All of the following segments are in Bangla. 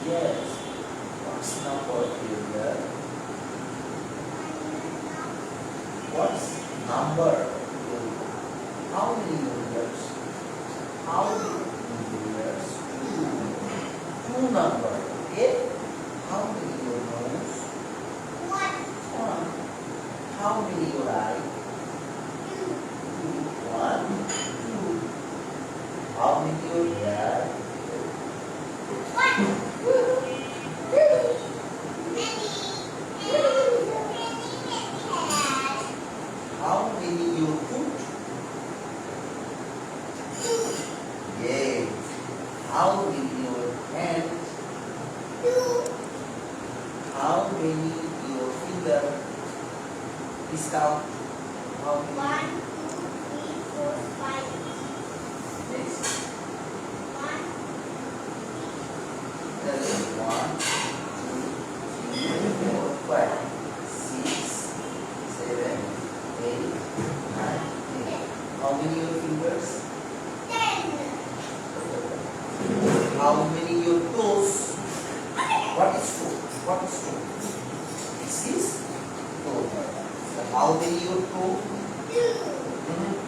Yes. What's number here? What's number? How many years? How many years? Two number. Okay? How many your nose? One. How many your eye? Two. One. Two. How many your hair? How many your foot? Yes. How many your hands? How many your finger? Please count. How many? 1, 2, 3, 4, 5. Next. 1, That's 1, 2, 3, 4, 5, 6, 7, 8, 9, 10. How many your fingers? 10. How many your toes? What is toe? What is toe? This is toe. So how many your toe? 2,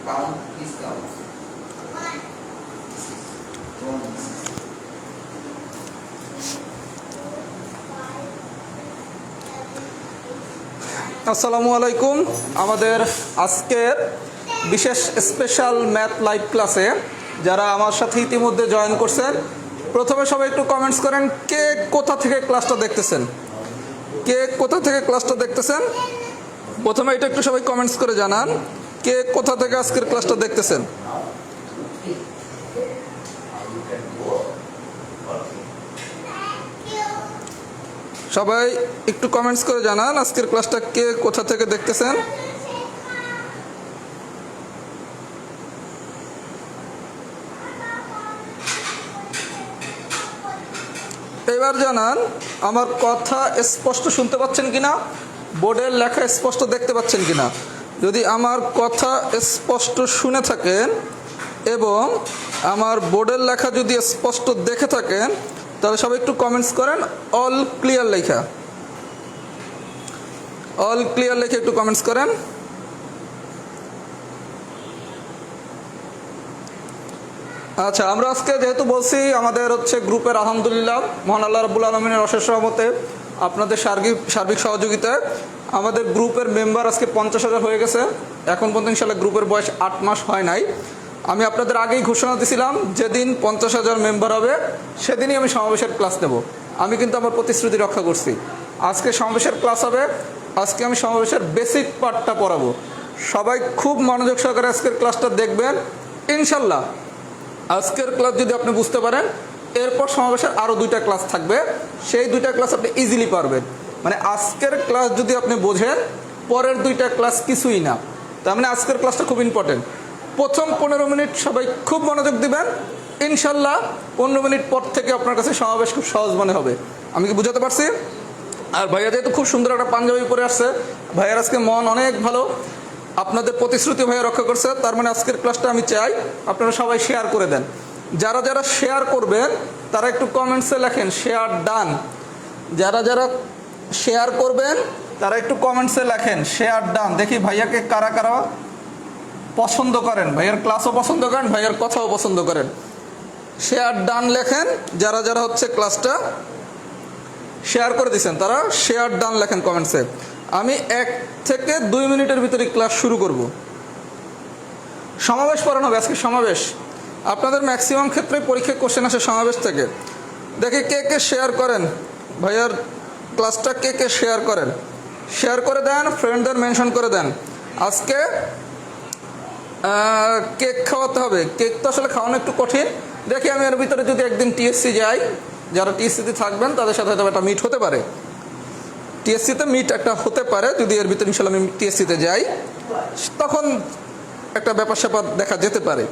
Count. Please count. 1, This is one. This is 5, 7, 8, 9, আসসালামু আলাইকুম। আমাদের আজকের বিশেষ স্পেশাল ম্যাথ লাইভ ক্লাসে যারা আমার সাথে ইতিমধ্যে জয়েন করছেন, প্রথমে সবাই একটু কমেন্টস করেন কে কোথা থেকে ক্লাসটা দেখতেছেন। কে কোথা থেকে ক্লাসটা দেখতেছেন প্রথমে এটা একটু সবাই কমেন্টস করে জানান কে কোথা থেকে আজকের ক্লাসটা দেখতেছেন। সবাই একটু কমেন্টস করে জানান আজকের ক্লাসটা কে কোথা থেকে দেখতেছেন। এবার জানান আমার কথা স্পষ্ট শুনতে পাচ্ছেন কিনা, বোর্ডের লেখা স্পষ্ট দেখতে পাচ্ছেন কিনা। যদি আমার কথা স্পষ্ট শুনে থাকেন এবং আমার বোর্ডের লেখা যদি স্পষ্ট দেখে থাকেন তাহলে সবাই একটু কমেন্টস করেন অল ক্লিয়ার লেখা। অল ক্লিয়ার লেখা একটু কমেন্টস করেন। আচ্ছা, আমরা আজকে যেহেতু বলছি আমাদের হচ্ছে গ্রুপের আলহামদুলিল্লাহ মহান আল্লাহ রাব্বুল আলামিনের অশেষ রহমতে আপনাদের সার্বিক সহযোগিতায় আমাদের গ্রুপের মেম্বার আজকে 50,000 হয়ে গেছে। এখন পর্যন্ত ইনশাআল্লাহ গ্রুপের বয়স 8 মাস হয় নাই। আমি আপনাদের আগেই ঘোষণা দিয়েছিলাম যেদিন 50,000 মেম্বার হবে সেদিনই আমি সমাবেশের ক্লাস নেব। আমি কিন্তু আমার প্রতিশ্রুতি রক্ষা করছি। আজকে সমাবেশের ক্লাস হবে। আজকে আমি সমাবেশের বেসিক পার্টটা পড়াবো। সবাই খুব মনোযোগ সহকারে আজকের ক্লাসটা দেখবেন ইনশাল্লাহ। আজকের ক্লাস যদি আপনি বুঝতে পারেন এরপর সমাবেশের আরও 2টা ক্লাস থাকবে, সেই 2টা ক্লাস আপনি ইজিলি পারবেন। মানে আজকের ক্লাস যদি আপনি বোঝেন পরের 2টা ক্লাস কিছুই না। তার মানে আজকের ক্লাসটা খুব ইম্পর্টেন্ট। প্রথম 15 মিনিট সবাই খুব মনোযোগ দিবেন ইনশাল্লাহ। 15 মিনিট পর থেকে আপনার কাছে সমাবেশ খুব সহজ মনে হবে। আমি কি বুঝাতে পারছি? আর ভাইয়া যেহেতু খুব সুন্দর একটা পাঞ্জাবি পরে আসছে, ভাইয়ার আজকে মন অনেক ভালো, আপনাদের প্রতিশ্রুতি ভাইয়া রক্ষা করছে। তার মানে আজকের ক্লাসটা আমি চাই আপনারা সবাই শেয়ার করে দেন। যারা যারা শেয়ার করবেন তারা একটু কমেন্টসে লেখেন শেয়ার ডান। যারা যারা শেয়ার করবেন তারা একটু কমেন্টসে লেখেন শেয়ার ডান। দেখি ভাইয়াকে কারা কারা পছন্দ করেন, ভাইয়ার ক্লাসও পছন্দ করেন, ভাইয়ার কথাও পছন্দ করেন। শেয়ার ডান লেখেন। যারা যারা হচ্ছে ক্লাসটা শেয়ার করে দিয়েছেন তারা শেয়ার ডান লেখেন কমেন্টসে। আমি 1 থেকে 2 মিনিটের ভিতরে ক্লাস শুরু করব। সমাবেশ পড়ানো হবে আজকে। সমাবেশ আপনাদের ম্যাক্সিমাম ক্ষেত্রে পরীক্ষায় কোশ্চেন আসে সমাবেশ থেকে। দেখি কে কে শেয়ার করেন, ভাইয়ার ক্লাসটা কে কে শেয়ার করেন। শেয়ার করে দেন, ফ্রেন্ডদের মেনশন করে দেন। আজকে কেক খাওয়াতে হবে। কেক তো আসলে খাওয়ানো একটু কঠিন। দেখি আমি এর ভিতরে যদি একদিন টিএসসি যাই, যারা টিএসসিতে থাকবেন তাদের সাথে হয়তো একটা মিট হতে পারে, টিএসসিতে মিট একটা হতে পারে। যদি এর ভিতরে ইনশাল্লাহ আমি টিএসসিতে যাই, তখন একটা ব্যাপার স্যাপার দেখা যেতে পারে।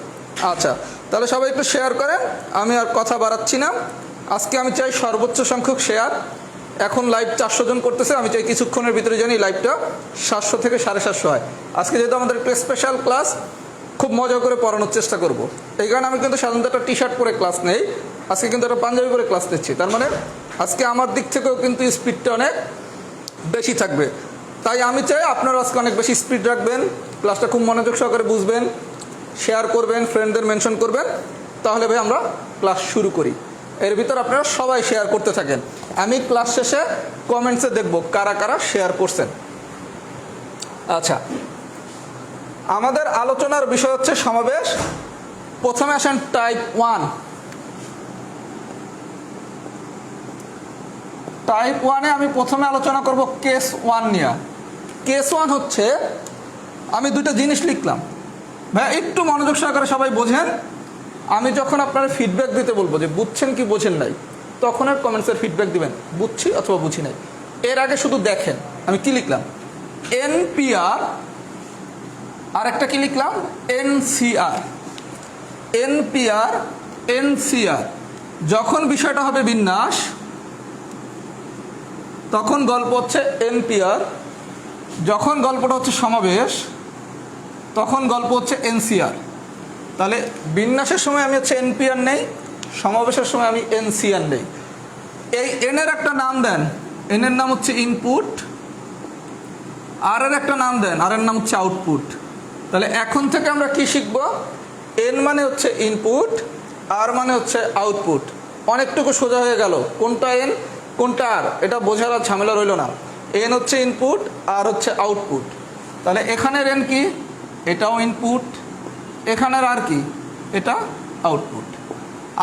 আচ্ছা, তাহলে সবাই একটু শেয়ার করেন, আমি আর কথা বাড়াচ্ছি না। আজকে আমি চাই সর্বোচ্চ সংখ্যক শেয়ার। এখন লাইভ 400 জন করতেছে, আমি চাই কিছুক্ষণের ভিতরে জানি লাইভটা 700 থেকে 750 হয়। আজকে যেহেতু আমাদের একটু স্পেশাল ক্লাস, খুব মজা করে পড়ানোর চেষ্টা করব। এই কারণে আমি কিন্তু সাধারণত একটা টি শার্ট পরে ক্লাস নেই, আজকে কিন্তু একটা পাঞ্জাবি পরে ক্লাস নিচ্ছি। তার মানে আজকে আমার দিক থেকেও কিন্তু স্পিডটা অনেক বেশি থাকবে। তাই আমি চাই আপনারা আজকে অনেক বেশি স্পিড রাখবেন, ক্লাসটা খুব মনোযোগ সহকারে বুঝবেন, শেয়ার করবেন, ফ্রেন্ডদের মেনশন করবেন। তাহলে ভাই আমরা ক্লাস শুরু করি। এর ভিতর আপনারা সবাই শেয়ার করতে থাকেন। আমি ক্লাস শেষে কমেন্টসে দেখব কারা কারা শেয়ার করছেন। আচ্ছা, আমাদের আলোচনার বিষয় হচ্ছে সমাবেশ। প্রথমে আসেন টাইপ 1। টাইপ 1-এ আমি প্রথমে আলোচনা করব কেস 1 নিয়ে। কেস 1 হচ্ছে, আমি দুটো জিনিস লিখলাম। ভাই একটু মনোযোগ সহকারে সবাই বোঝেন। আমি যখন আপনারা ফিডব্যাক দিতে বলবো যে বুঝছেন কি বোঝেন নাই, তখন আর কমেন্টসের ফিডব্যাক দিবেন বুঝছি অথবা বুঝি নাই। এর আগে শুধু দেখেন আমি কি লিখলাম, এনপিআর, আর একটা কি লিখলাম, এনসিআর। NPR, NCR. যখন বিষয়টা হবে বিন্যাস, তখন গল্প হচ্ছে এনপিআর। যখন গল্পটা হচ্ছে সমাবেশ, তখন গল্প হচ্ছে এনসিআর। তাহলে বিন্যাসের সময় আমি হচ্ছে এনপিআর নেই, সমাবেশের সময় আমি এনসিআর নেই। এই এনের একটা নাম দেন, এনের নাম হচ্ছে ইনপুট। আর এর একটা নাম দেন, আর এর নাম হচ্ছে আউটপুট। তাহলে এখন থেকে আমরা কি শিখব, এন মানে হচ্ছে ইনপুট, আর মানে হচ্ছে আউটপুট। অনেকটুকু সোজা হয়ে গেল, কোনটা এন কোনটা আর, এটা বোঝার আর ঝামেলা রইল না। এন হচ্ছে ইনপুট, আর হচ্ছে আউটপুট। তাহলে এখানের এন কি, এটাও ইনপুট, এখানের আর কি, এটা আউটপুট।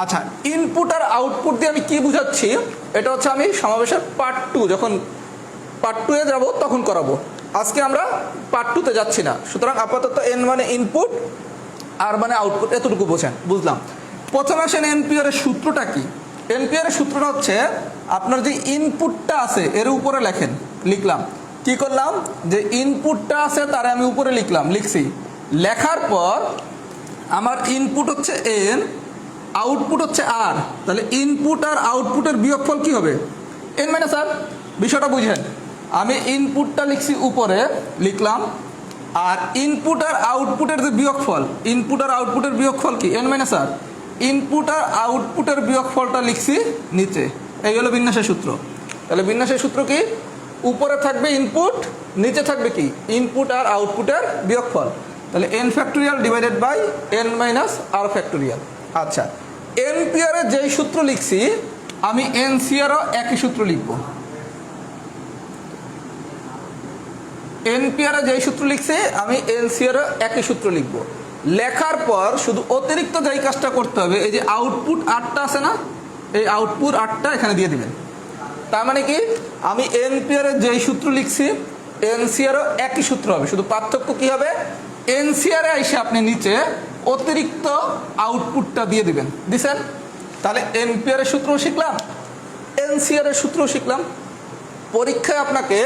আচ্ছা, ইনপুট আর আউটপুট দিয়ে আমি কি বুঝাচ্ছি, এটা হচ্ছে আমি সমাবেশের পার্ট 2, যখন পার্ট 2-এ যাবো তখন করাবো। আজকে আমরা পার্ট 2-তে যাচ্ছি না। সুতরাং আপাতত এন মানে ইনপুট, আর মানে আউটপুট, এতটুকু বোঝেন, বুঝলাম। প্রথমে আসেন এনপিআর এর সূত্রটা কি। এনপিআর এর সূত্রটা হচ্ছে, আপনার যে ইনপুটটা আছে এর উপরে লেখেন, লিখলাম। কি করলাম, যে ইনপুটটা আছে তারে আমি উপরে লিখছি। লেখার পর আমার ইনপুট হচ্ছে এন, আউটপুট হচ্ছে আর। তাহলে ইনপুট আর আউটপুটের বিয়োগফল কি হবে, এন মাইনাস আর। বিষয়টা বুঝেন, আমি ইনপুটটা লিখছি উপরে লিখলাম, আর ইনপুট আর আউটপুটের যে বিয়োগফল, ইনপুট আর আউটপুটের বিয়োগফল কি, এন মাইনাস আর। ইনপুট আর আউটপুটের বিয়োগফলটা লিখছি নিচে। এই হলো বিন্যাসের সূত্র। তাহলে বিন্যাসের সূত্র কি, উপরে থাকবে ইনপুট, নিচে থাকবে কি, ইনপুট আর আউটপুটের বিয়োগফল। তাহলে n factorial divided by n minus r factorial. আচ্ছা, এনপিআর-এর যেই সূত্র লিখছি, আমি এনসিআরও একই সূত্র লিখব। এনপিআর-এর যেই সূত্র লিখছি, আমি এনসিআরও একই সূত্র লিখব। লেখার পর শুধু অতিরিক্ত যেই কাজটা করতে হবে, এই যে আউটপুট 8টা আছে না, এই আউটপুট 8টা এখানে দিয়ে দিবেন। তার মানে কি, আমি এনপিআর-এর যেই সূত্র লিখছি, এনসিআরও একই সূত্র হবে, শুধু পার্থক্য কি হবে, এনসিআর-এ এসে আপনি নিচে অতিরিক্ত আউটপুটটা দিয়ে দিবেন, দিছেন। তাহলে এনপিআর-এর সূত্রও শিখলাম, এনসিআর-এর সূত্রও শিখলাম। পরীক্ষায় আপনাকে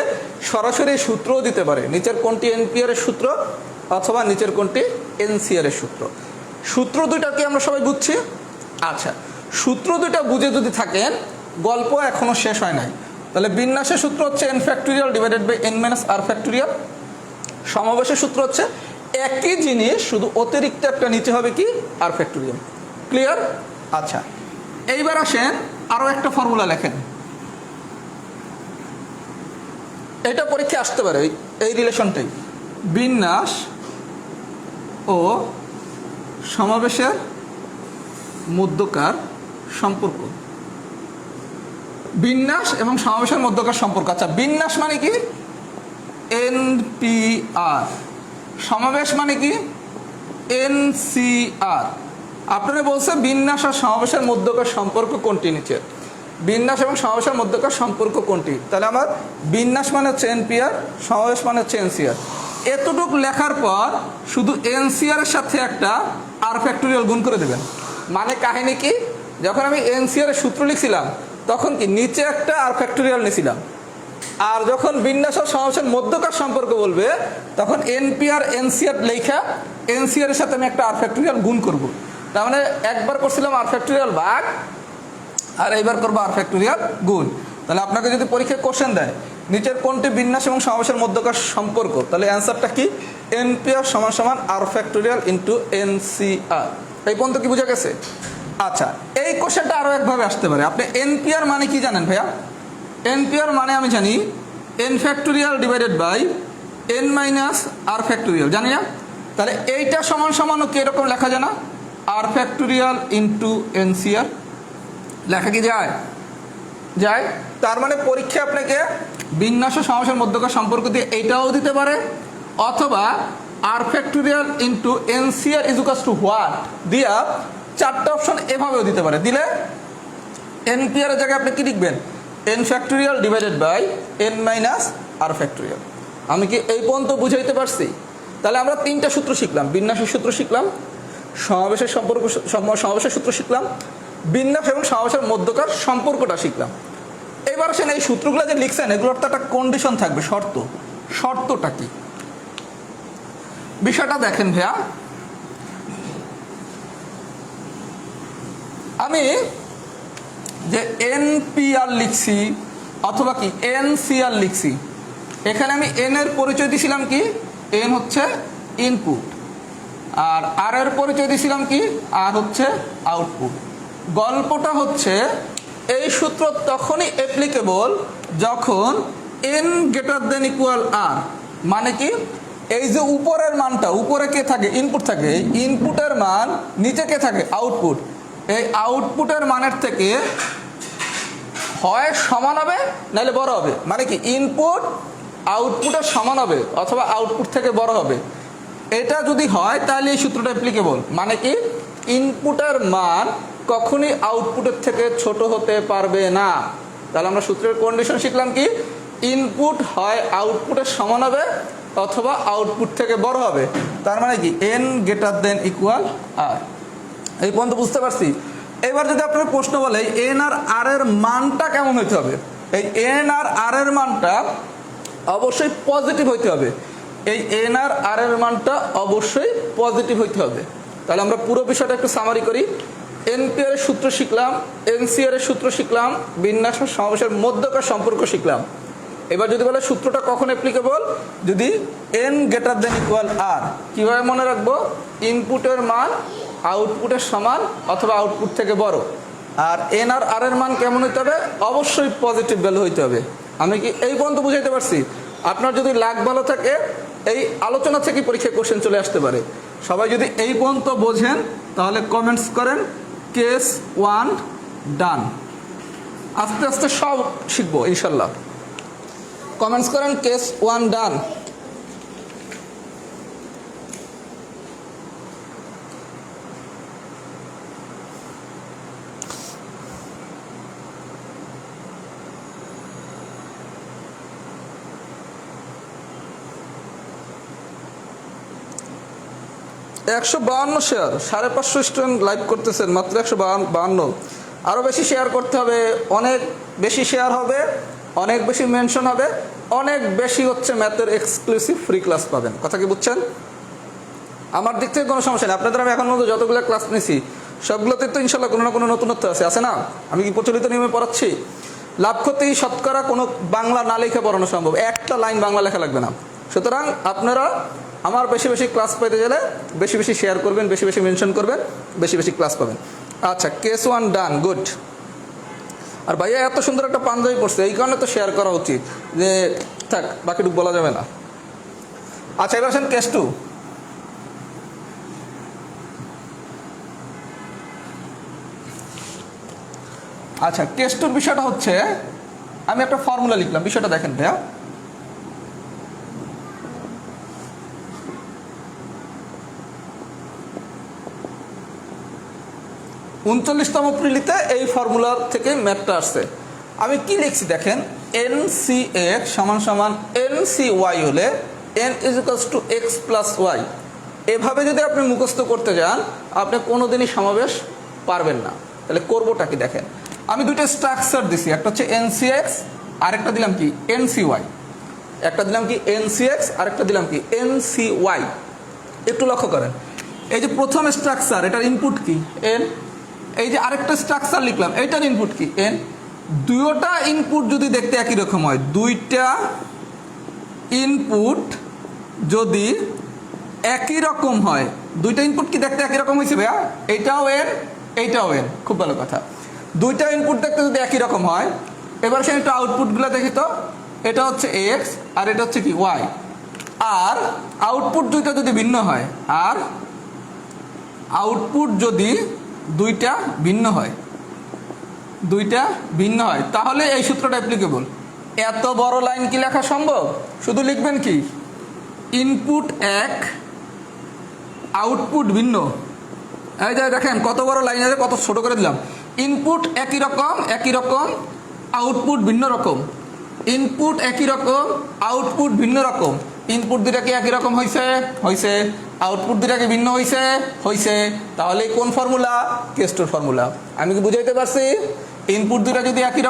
সরাসরি সূত্রও দিতে পারে, নিচের কোনটি এনপিআর-এর সূত্র অথবা নিচের কোনটি এনসিআর-এর সূত্র। সূত্র দুইটা কি আমরা সবাই বুঝছি? আচ্ছা, সূত্র দুইটা বুঝে যদি থাকেন, গল্প এখনো শেষ হয় নাই। তাহলে বিন্যাসের সূত্র হচ্ছে n factorial divided by n minus r factorial. সমাবেশের সূত্র হচ্ছে একই জিনিস, শুধু অতিরিক্ত একটা নিচে হবে কি, আর ফ্যাক্টোরিয়াল। ক্লিয়ার? আচ্ছা, এইবার আসেন আরও একটা ফর্মুলা লেখেন। এটা পরীক্ষা আসতে পারে, এই রিলেশনটাই, বিন্যাস ও সমাবেশের মধ্যকার সম্পর্ক। বিন্যাস এবং সমাবেশের মধ্যকার সম্পর্ক। আচ্ছা, বিন্যাস মানে কি, এনপিআর। সমাবেশ মানে কি, এনসিআর। আপনারা বলছে বিন্যাস আর সমাবেশের মধ্যকার সম্পর্ক কোনটি, নিচে বিন্যাস এবং সমাবেশের মধ্যকার সম্পর্ক কোনটি। তাহলে আমার বিন্যাস মানে হচ্ছে এনপিআর, সমাবেশ মানে হচ্ছে এনসিআর। এতটুক লেখার পর শুধু এনসিআর এর সাথে একটা আর ফ্যাক্টোরিয়াল গুণ করে দেবেন। মানে কাহিনী কি, যখন আমি এনসিআর এর সূত্র লিখছিলাম তখন কি নিচে একটা আর ফ্যাক্টোরিয়াল নিয়েছিলাম, আর যখন বিন্যাস ও সমাবেশের মধ্যকার সম্পর্ক বলবে তখন এনপিআর এনসিআর লেখা এনসিআর এর সাথে আমি একটা আর ফ্যাক্টোরিয়াল গুণ করব। তার মানে একবার করছিলাম আর ফ্যাক্টোরিয়াল ভাগ, আর এইবার করবো আর ফ্যাক্টোরিয়াল গুণ। তাহলে আপনাকে যদি পরীক্ষায় কোশ্চেন দেয় নিচের কোনটি বিন্যাস এবং সমাবেশের মধ্যকার সম্পর্ক, তাহলে অ্যান্সারটা কি, এনপিআর সমান সমান আর ফ্যাক্টোরিয়াল ইন্টু এনসিআর। এই পর্যন্ত কি বোঝা গেছে? আচ্ছা, এই কোশ্চেনটা আরও একভাবে আসতে পারে। আপনি এনপিআর মানে কি জানেন ভাইয়া? এনপিআর মানে আমি জানি n factorial divided by n minus r factorial, জানি না? তাহলে এইটা সমান সমানও কি এরকম লেখা যায় না, আর ফ্যাক্টোরিয়াল ইন্টু এনসিআর লেখা কি যায়? যায়। তার মানে পরীক্ষা আপনাকে বিন্যাস ও সমাবেশের মধ্যকার সম্পর্ক দিয়ে এইটাও দিতে পারে, অথবা আর ফ্যাক্টোরিয়াল ইন্টু এনসিআর ইজুকাস টু হোয়াট দিয়া চারটা অপশন এভাবেও দিতে পারে। দিলে এনপিআর এর জায়গায় আপনি কি লিখবেন, n factorial divided by n minus r factorial. আমি কি এই পর্যন্ত বুঝাইতে পারছি? তাহলে আমরা তিনটা সূত্র শিখলাম, বিন্যাসের সূত্র শিখলাম, সমাবেশের সম্পর্ক সমাবেশের সূত্র শিখলাম, বিন্যাস এবং সমাবেশের মধ্যকার সম্পর্কটা শিখলাম। এবার আসেন এই সূত্রগুলো যে লিখছেন এগুলোর তো একটা কন্ডিশন থাকবে, শর্ত। শর্তটা কি বিষয়টা দেখেন ভাইয়া, আমি যে এনপিআর লিখছি অথবা কি এনসিআর লিখছি, এখানে আমি এন এর পরিচয় দিছিলাম কি, এন হচ্ছে ইনপুট, আর আর এর পরিচয় দিছিলাম কি, আর হচ্ছে আউটপুট। গল্পটা হচ্ছে এই সূত্র তখনই অ্যাপ্লিকেবল যখন এন গ্রেটার দেন ইকুয়াল আর। মানে কি, এই যে উপরের মানটা, উপরে কে থাকে, ইনপুট থাকে, এই ইনপুটের মান নিচে কে থাকে, আউটপুট। এই আউটপুটের মানের থেকে হয় সমান হবে নাহলে বড় হবে। মানে কি, ইনপুট আউটপুটের সমান হবে অথবা আউটপুট থেকে বড় হবে। এটা যদি হয় তাহলে এই সূত্রটা অ্যাপ্লিকেবল। মানে কি, ইনপুটের মান কখনই আউটপুটের থেকে ছোট হতে পারবে না। তাহলে আমরা সূত্রের কন্ডিশন শিখলাম কি, ইনপুট হয় আউটপুটের সমান হবে অথবা আউটপুট থেকে বড় হবে। তার মানে কি, এন গ্রেটার দেন ইকুয়াল আর। এই পর্যন্ত বুঝতে পারছি? এবার যদি আপনার প্রশ্ন বলে এন আর আর এর মানটা কেমন হইতে হবে, এই এন আর আর এর মানটা অবশ্যই পজিটিভ হইতে হবে। এই এন আর আর এর মানটা অবশ্যই পজিটিভ হইতে হবে। তাহলে আমরা পুরো বিষয়টা একটু সামারি করি। এনপিআর এর সূত্র শিখলাম, এনসিআর এর সূত্র শিখলাম, বিন্যাস ও সমাবেশের মধ্যকার সম্পর্ক শিখলাম। এবার যদি বলে সূত্রটা কখন অ্যাপ্লিকেবল, যদি এন গ্রেটার দেন ইকুয়াল আর। কীভাবে মনে রাখবো, ইনপুটের মান আউটপুটের সমান অথবা আউটপুট থেকে বড়। আর এন আর আর এর মান কেমন হইতে হবে, অবশ্যই পজিটিভ ভ্যালু হইতে হবে। আমি কি এই পর্যন্ত বুঝাইতে পারছি? আপনার যদি লাক ভালো থাকে এই আলোচনা থেকে পরীক্ষায় কোশ্চেন চলে আসতে পারে। সবাই যদি এই পর্যন্ত বোঝেন তাহলে কমেন্টস করেন কেস 1 ডান। আস্তে আস্তে সব শিখবো ইনশাল্লাহ। কমেন্টস করেন কেস 1 ডান। একশো 52 শেয়ার, 550 স্টুডেন্ট লাইভ করতেছেন, মাত্র 152। আরও বেশি শেয়ার করতে হবে, অনেক বেশি শেয়ার হবে, অনেক বেশি মেনশন হবে, অনেক বেশি হচ্ছে ম্যাথের এক্সক্লুসিভ ফ্রি ক্লাস পাবেন। কথা কি বুঝছেন? আমার দিক থেকে কোনো সমস্যা নেই। আপনাদের আমি এখন মতো যতগুলো ক্লাস নিয়েছি সবগুলোতে তো ইনশাল্লাহ কোনো না কোনো নতুনত্ব আছে না? আমি কি প্রচলিত নিয়মে পড়াচ্ছি? লাভ করতেই শতকরা কোনো বাংলা না লিখে পড়ানো সম্ভব, একটা লাইন বাংলা লেখা লাগবে না। সুতরাং আপনারা আমার বেশি বেশি ক্লাস পেতে গেলে বেশি বেশি শেয়ার করবেন, বেশি বেশি মেনশন করবেন, বেশি বেশি ক্লাস পাবেন। আচ্ছা, কেস 1 ডান, গুড। আর ভাইয়া এত সুন্দর একটা পাঞ্জাবি পড়ছে, এই কারণে তো শেয়ার করা উচিত, যে থাক বাকিটুকু বলা যাবে না। আচ্ছা, এবার আসেন কেস 2। আচ্ছা, কেস 2-র বিষয়টা হচ্ছে আমি একটা ফর্মুলা লিখলাম। বিষয়টা দেখেন ভাইয়া, উনচল্লিশতম প্রিলিতে এই ফর্মুলার থেকে ম্যাথটা আসছে। আমি কি লিখছি দেখেন, এন সি এক্স সমান সমান এন সি ওয়াই হলে n is equals to x plus y, এভাবে যদি আপনি মুখস্থ করতে যান আপনি কোনোদিনই সমাবেশ পারবেন না। তাহলে করবোটা কি দেখেন, আমি দুইটা স্ট্রাকচার দিছি, একটা হচ্ছে এনসিএক্স আর একটা দিলাম কি এনসিওয়াই, একটা দিলাম কি এনসিএক্স আর একটা দিলাম কি এনসিওয়াই। একটু লক্ষ্য করেন, এই যে প্রথম স্ট্রাকচার এটার ইনপুট কি এন, এই যে আরেকটা স্ট্রাকচার লিখলাম এইটার ইনপুট কি এন। দুইটা ইনপুট যদি দেখতে একই রকম হয়, দুইটা ইনপুট যদি একই রকম হয়, দুইটা ইনপুট কি দেখতে একই রকম হয়েছে ভাইয়া, এইটাও এন এইটাও এন, খুব ভালো কথা। দুইটা ইনপুট দেখতে যদি একই রকম হয়, এবার সে একটু আউটপুটগুলো দেখি তো, এটা হচ্ছে এক্স আর এটা হচ্ছে কি ওয়াই, আর আউটপুট দুইটা যদি ভিন্ন হয়, আর আউটপুট যদি দুইটা ভিন্ন হয়, দুইটা ভিন্ন হয়, তাহলে এই সূত্রটা অ্যাপ্লিকেবল। এত বড় লাইন কি লেখা সম্ভব? শুধু লিখবেন কি ইনপুট এক আউটপুট ভিন্ন। এই যে দেখেন কত বড় লাইন আছে, কত ছোট করে দিলাম। ইনপুট একই রকম আউটপুট ভিন্ন রকম, ইনপুট একই রকম আউটপুট ভিন্ন রকম। ইনপুট দুইটা কি একই রকম হয়েছে, আউটপুট দুইটা কি ভিন্ন হয়েছে, তাহলে কোন ফর্মুলা? কেস্টোর ফর্মুলা। আমি কি বুঝাইতে পারছি? ইনপুট দুইটা যদি একই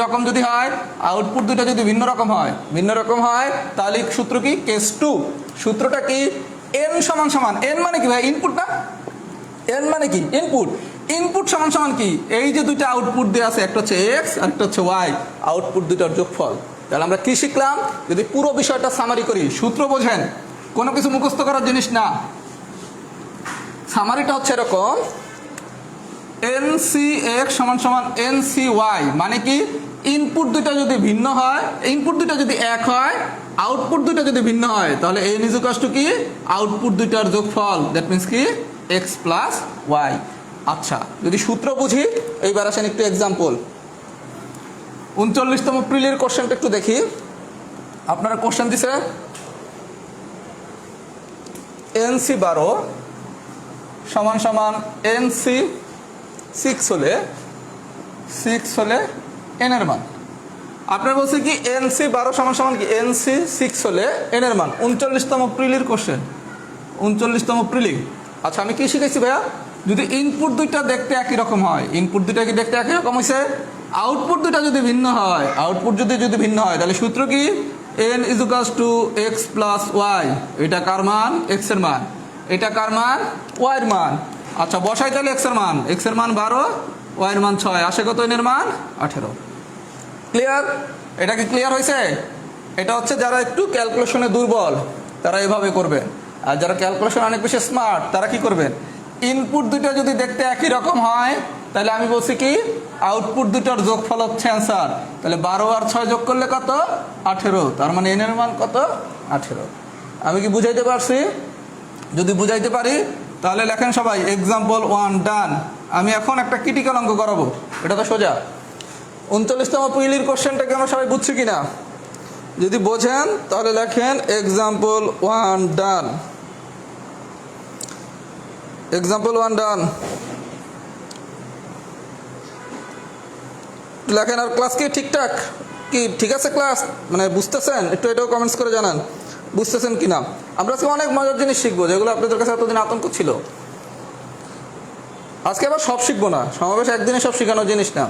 রকম যদি হয়, আউটপুট দুইটা যদি ভিন্ন রকম হয়, তাহলে সূত্র কি? কেস্টু। সূত্রটা কি? এন সমান সমান, এন মানে কি ভাই? ইনপুট না, এন মানে কি? ইনপুট সমান সমান কি? এই যে দুইটা আউটপুট দেওয়া আছে, একটা হচ্ছে এক্স আর একটা হচ্ছে ওয়াই, আউটপুট দুইটার যোগফল। তাহলে আমরা কি শিখলাম? যদি পুরো বিষয়টা সামারি করি, সূত্র বোঝেন, কোনো কিছু মুখস্থ করার জিনিস না। সামারিটা হচ্ছে এরকম, এনসি এক্স সমান সমান এনসি ওয়াই, মানে কি ইনপুট দুইটা যদি ভিন্ন হয়, ইনপুট দুইটা যদি এক হয়, আউটপুট দুইটা যদি ভিন্ন হয়, তাহলে এন ইজ ইকুয়ালস টু কি? আউটপুট দুইটার যোগফল, দ্যাট মিন্স কি এক্স প্লাস ওয়াই। আচ্ছা, যদি সূত্র বুঝি, এইবার আসেন একটু এক্সাম্পল। 39তম প্রিলির কোশ্চেনটা একটু দেখি। আপনারা কোশ্চেন দিছে এনসি 12 সমান সমান এনসি 6 হলে এন এর মান। আপনার বলছে কি এনসি 12 সমান সমান কি এনসি 6 হলে এন এর মান। 39তম প্রিলির কোশ্চেন, 39তম প্রিলি। আচ্ছা, আমি কি শিখেছি ভাইয়া? যদি ইনপুট দুইটা দেখতে একই রকম হয়, ইনপুট দুইটা কি দেখতে একই রকম হয়েছে, আউটপুট দুইটা যদি ভিন্ন হয়, আউটপুট যদি ভিন্ন হয়, তাহলে সূত্র কি? N is equals to x plus y. এটা কার মান? এক্স এর মান। এটা কার মান? ওয়াই এর মান। আচ্ছা, বসাই তাহলে এক্স এর মান 12, ওয়াই এর মান 6, আসে কত? এন এর মান 18। ক্লিয়ার? এটা কি ক্লিয়ার হয়েছে? এটা হচ্ছে যারা একটু ক্যালকুলেশনে দুর্বল তারা এভাবে করবে, আর যারা ক্যালকুলেশন অনেক বেশি স্মার্ট তারা কি করবেন? ইনপুট দুইটা যদি দেখতে একই রকম হয়, তাহলে আমি বলছি কি আউটপুট দুইটার যোগফল হচ্ছে অ্যান্সার। তাহলে 12 আর 6 যোগ করলে কত? 18। তার মানে এন এর মান কত? 18। আমি কি বুঝাইতে পারছি? যদি বুঝাইতে পারি তাহলে লেখেন সবাই এক্সাম্পল 1 ডান। আমি এখন একটা ক্রিটিক্যাল অঙ্ক করাবো, এটা তো সোজা। 39তম পিলির কোশ্চেনটাকে আমরা সবাই বুঝছি কিনা? যদি বোঝেন তাহলে লেখেন এক্সাম্পল 1 ডান। এক্সাম্পল 1 ডান লেখেন। আর ক্লাস কি ঠিকঠাক কি ঠিক আছে? ক্লাস মানে বুঝতেছেন? একটু এটাও কমেন্টস করে জানান বুঝতেছেন কিনা। আমরা আজকে অনেক মজার জিনিস শিখবো, যেগুলো আপনাদের কাছে এতদিন আতঙ্ক ছিল। আজকে আবার সব শিখবো না, সমাবেশ একদিনে সব শেখানোর জিনিস না।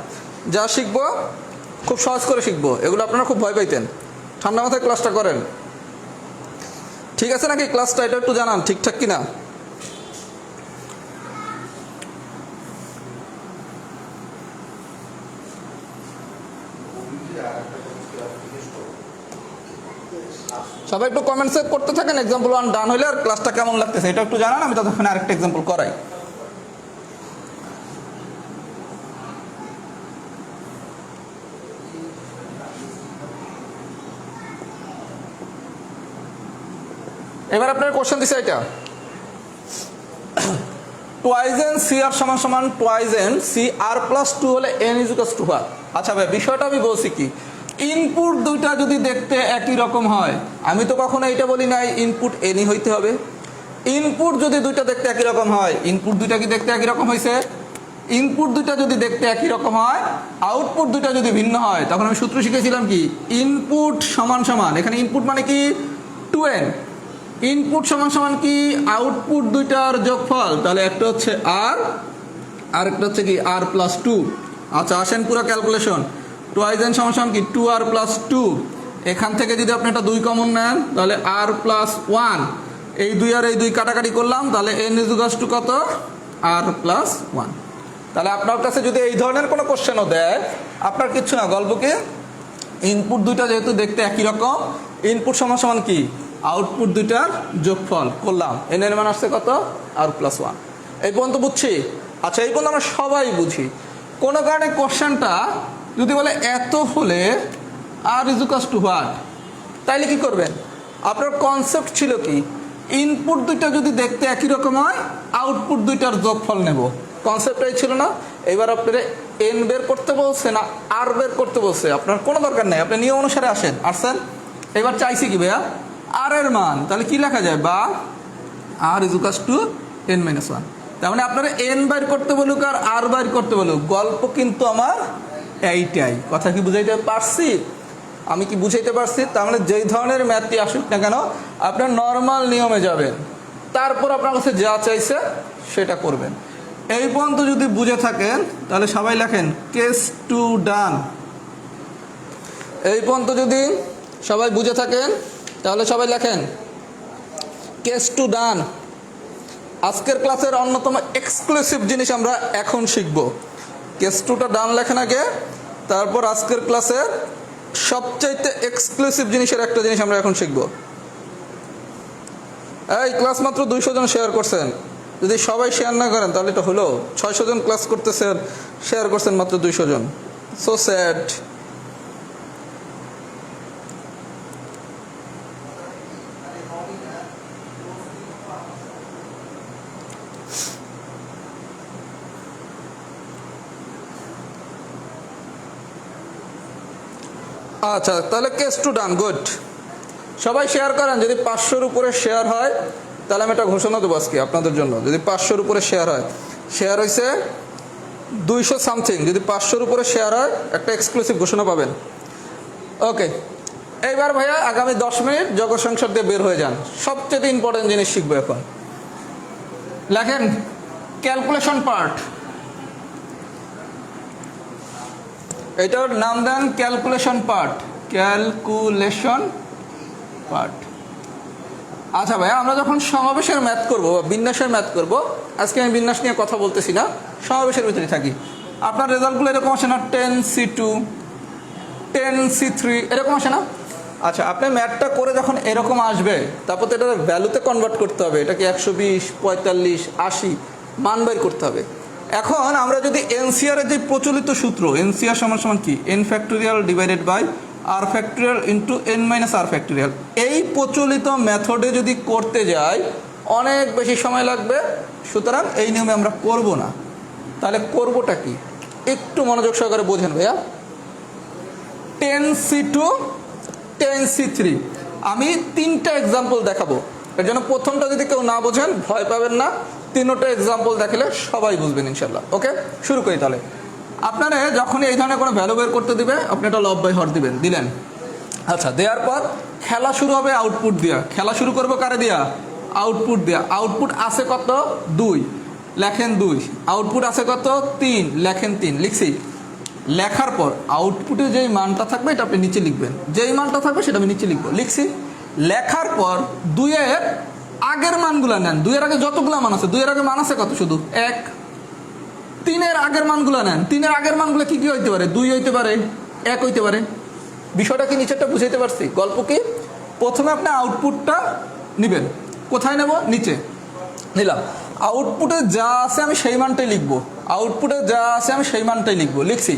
যা শিখবো খুব সহজ করে শিখবো, এগুলো আপনারা খুব ভয় পাইতেন। ঠান্ডা মাথায় ক্লাসটা করেন, ঠিক আছে নাকি? ক্লাসটা এটা একটু জানান ঠিকঠাক কিনা। সবাই একটু কমেন্টস করতে থাকেন এক্সাম্পল 1 ডান হলে, আর ক্লাসটা কেমন লাগতেছে এটা একটু জানান, আমি ততক্ষণ আরেকটা এক্সাম্পল করাই। এবার আপনার কোশ্চেন দিছে এটা, টুয়াইজেন সি আর সমান সমান টুয়াইজেন সি আর প্লাস 2 হলে n is equals to what? আচ্ছা ভাই, বিষয়টা আমি বলছি কি, ইনপুট দুইটা যদি দেখতে একই রকম হয়, আমি তো কখনো এটা বলি নাই ইনপুট এনই হইতে হবে। ইনপুট যদি দুইটা দেখতে একই রকম হয়, ইনপুট দুইটা কি দেখতে একই রকম হয়েছে, ইনপুট দুইটা যদি দেখতে একই রকম হয়, আউটপুট দুইটা যদি ভিন্ন হয়, তখন আমি সূত্র শিখেছিলাম কি ইনপুট সমান সমান, এখানে ইনপুট মানে কি 2n। ইনপুট সমান সমান কি আউটপুট দুইটার যোগফল, তাহলে একটা হচ্ছে আর আর একটা হচ্ছে কি আর প্লাস 2। আচ্ছা আসেন পুরো ক্যালকুলেশন, 2n সমান সমান কি 2r প্লাস 2। এখান থেকে যদি আপনি একটা 2 কমন নেন তাহলে আর প্লাস 1, এই 2 আর এই 2 কাটাকাটি করলাম, তাহলে n ইকুয়ালস টু কত আর প্লাস 1। তাহলে আপনার কাছে যদি এই ধরনের কোনো কোশ্চেনও দেয়, আপনার কিচ্ছু না, গল্প কি ইনপুট দুইটা যেহেতু দেখতে একই রকম, ইনপুট সমান সমান কি আউটপুট দুইটার যোগফল করলাম, n এর মান আসছে কত আর প্লাস 1। এই পর্যন্ত বুঝছি? আচ্ছা এই পর্যন্ত আমরা সবাই বুঝি। কোনো কারণে কোশ্চেনটা যদি বলে এত হলে আর ইকুয়ালস টু হোয়াট, তাইলে কি করবেন? আপনার কনসেপ্ট ছিল কি ইনপুট দুইটা যদি দেখতে একই রকম হয় আউটপুট দুইটার যোগফল নেব, কনসেপ্টটাই ছিল না। এবার আপনারা এন বের করতে বলছে না আর বের করতে বলছে, আপনার কোনো দরকার নেই, আপনি নিয়ম অনুসারে আসছেন। এবার চাইছি কি ভাইয়া আর এর মান, তাহলে কি লেখা যায় বা আর ইকুয়ালস টু n মাইনাস 1। তার মানে আপনারা এন বাইর করতে বলুক আর আর বাইর করতে বলুক, গল্প কিন্তু আমার এইটাই। কথা কি বুঝাইতে পারছি? আমি কি বুঝাইতে পারছি? তার মানে যেই ধরনের ম্যাথটি আসুক না কেন আপনার নর্মাল নিয়মে যাবেন, তারপর আপনার কাছে যা চাইছে সেটা করবেন। এই পর্যন্ত যদি বুঝে থাকেন তাহলে সবাই লেখেন কেস টু ডান। এই পর্যন্ত যদি সবাই বুঝে থাকেন তাহলে সবাই লেখেন কেস টু ডান। আজকের ক্লাসের অন্যতম এক্সক্লুসিভ জিনিস আমরা এখন শিখব। কেস টুটা ডান লেখেন আগে, তারপর আজকের ক্লাসের সবচাইতে এক্সক্লুসিভ জিনিসের একটা জিনিস আমরা এখন শিখব। এই ক্লাস মাত্র 200 জন শেয়ার করছেন, যদি সবাই শেয়ার না করেন তাহলে এটা হলো 600 জন ক্লাস করতেছেন, শেয়ার করছেন মাত্র 200 জন। So sad. আচ্ছা তাহলে কেস টু ডান, গুড। সবাই শেয়ার করেন, যদি 500-র উপরে শেয়ার হয় তাহলে আমি একটা ঘোষণা দেবো আজকে আপনাদের জন্য। যদি 500-র উপরে শেয়ার হয়, শেয়ার হয়েছে 200 সামথিং, যদি 500-র উপরে শেয়ার হয় একটা এক্সক্লুসিভ ঘোষণা পাবেন। ওকে, এইবার ভাইয়া আগামী 10 মিনিট জগৎ সংসার দিয়ে বের হয়ে যান, সবচেয়ে ইম্পর্টেন্ট জিনিস শিখবো এখন। লেখেন ক্যালকুলেশন পার্ট, এটার নাম দেন ক্যালকুলেশন পার্ট, ক্যালকুলেশন পার্ট। আচ্ছা ভাইয়া আমরা যখন সমাবেশের ম্যাথ করব বা বিন্যাসের ম্যাথ করব, আজকে আমি বিন্যাস নিয়ে কথা বলতেছি না, সমাবেশের ভিতরে থাকি। আপনার রেজাল্টগুলো এরকম আসে না 10C2 10C3 এরকম আসে না? আচ্ছা আপনি ম্যাথটা করে যখন এরকম আসবে তারপর তো এটা ভ্যালুতে কনভার্ট করতে হবে, এটাকে 120 45 80 মান বের করতে হবে। এখন আমরা যদি এনসিআর এর যে প্রচলিত সূত্র, এনসিআর সমান সমান কি n factorial divided by r factorial into n minus r factorial, এই প্রচলিত মেথডে যদি করতে যাই অনেক বেশি সময় লাগবে, সুতরাং এই নিয়মে আমরা করব না। তাহলে করবোটা কি একটু মনোযোগ সহকারে বোঝেন ভাইয়া। 10C2 10C3 আমি 3টা এক্সাম্পল দেখাবো, এর জন্য প্রথমটা যদি কেউ না বোঝেন ভয় পাবেন না, 3টা এক্সাম্পল দেখালে সবাই বুঝবেন ইনশাল্লাহ। ওকে শুরু করি তাহলে। আপনারা যখনই এই ধরনের কোনো ভ্যালু বের করতে দিবে আপনি এটা লব বাই হর দিবেন, দিলেন। আচ্ছা দেওয়ার পর খেলা শুরু হবে আউটপুট দিয়া, খেলা শুরু করবো কারে দিয়া? আউটপুট দিয়া। আউটপুট আছে কত 2, লেখেন 2। আউটপুট আছে কত 3, লেখেন 3। লিখছি, লেখার পর আউটপুটে যেই মানটা থাকবে এটা আপনি নিচে লিখবেন, যেই মানটা থাকবে সেটা আমি নিচে লিখবো। লিখছি, লেখার পর 2-এর আগের মানগুলো নেন, 2-এর আগে যতগুলো মান আছে, 2-এর আগে মান আছে কত শুধু 1। 3-এর আগের মানগুলো নেন, 3-এর আগের মানগুলো কি কি হইতে পারে? 2 হইতে পারে, 1 হইতে পারে। বিষয়টা কি নিচেরটা বুঝাইতে পারছি? গল্প কি প্রথমে আপনি আউটপুটটা নেবেন, কোথায় নেব? নিচে নিলাম। আউটপুটে যা আছে আমি সেই মানটাই লিখবো, আউটপুটে যা আছে আমি সেই মানটাই লিখবো। লিখছি,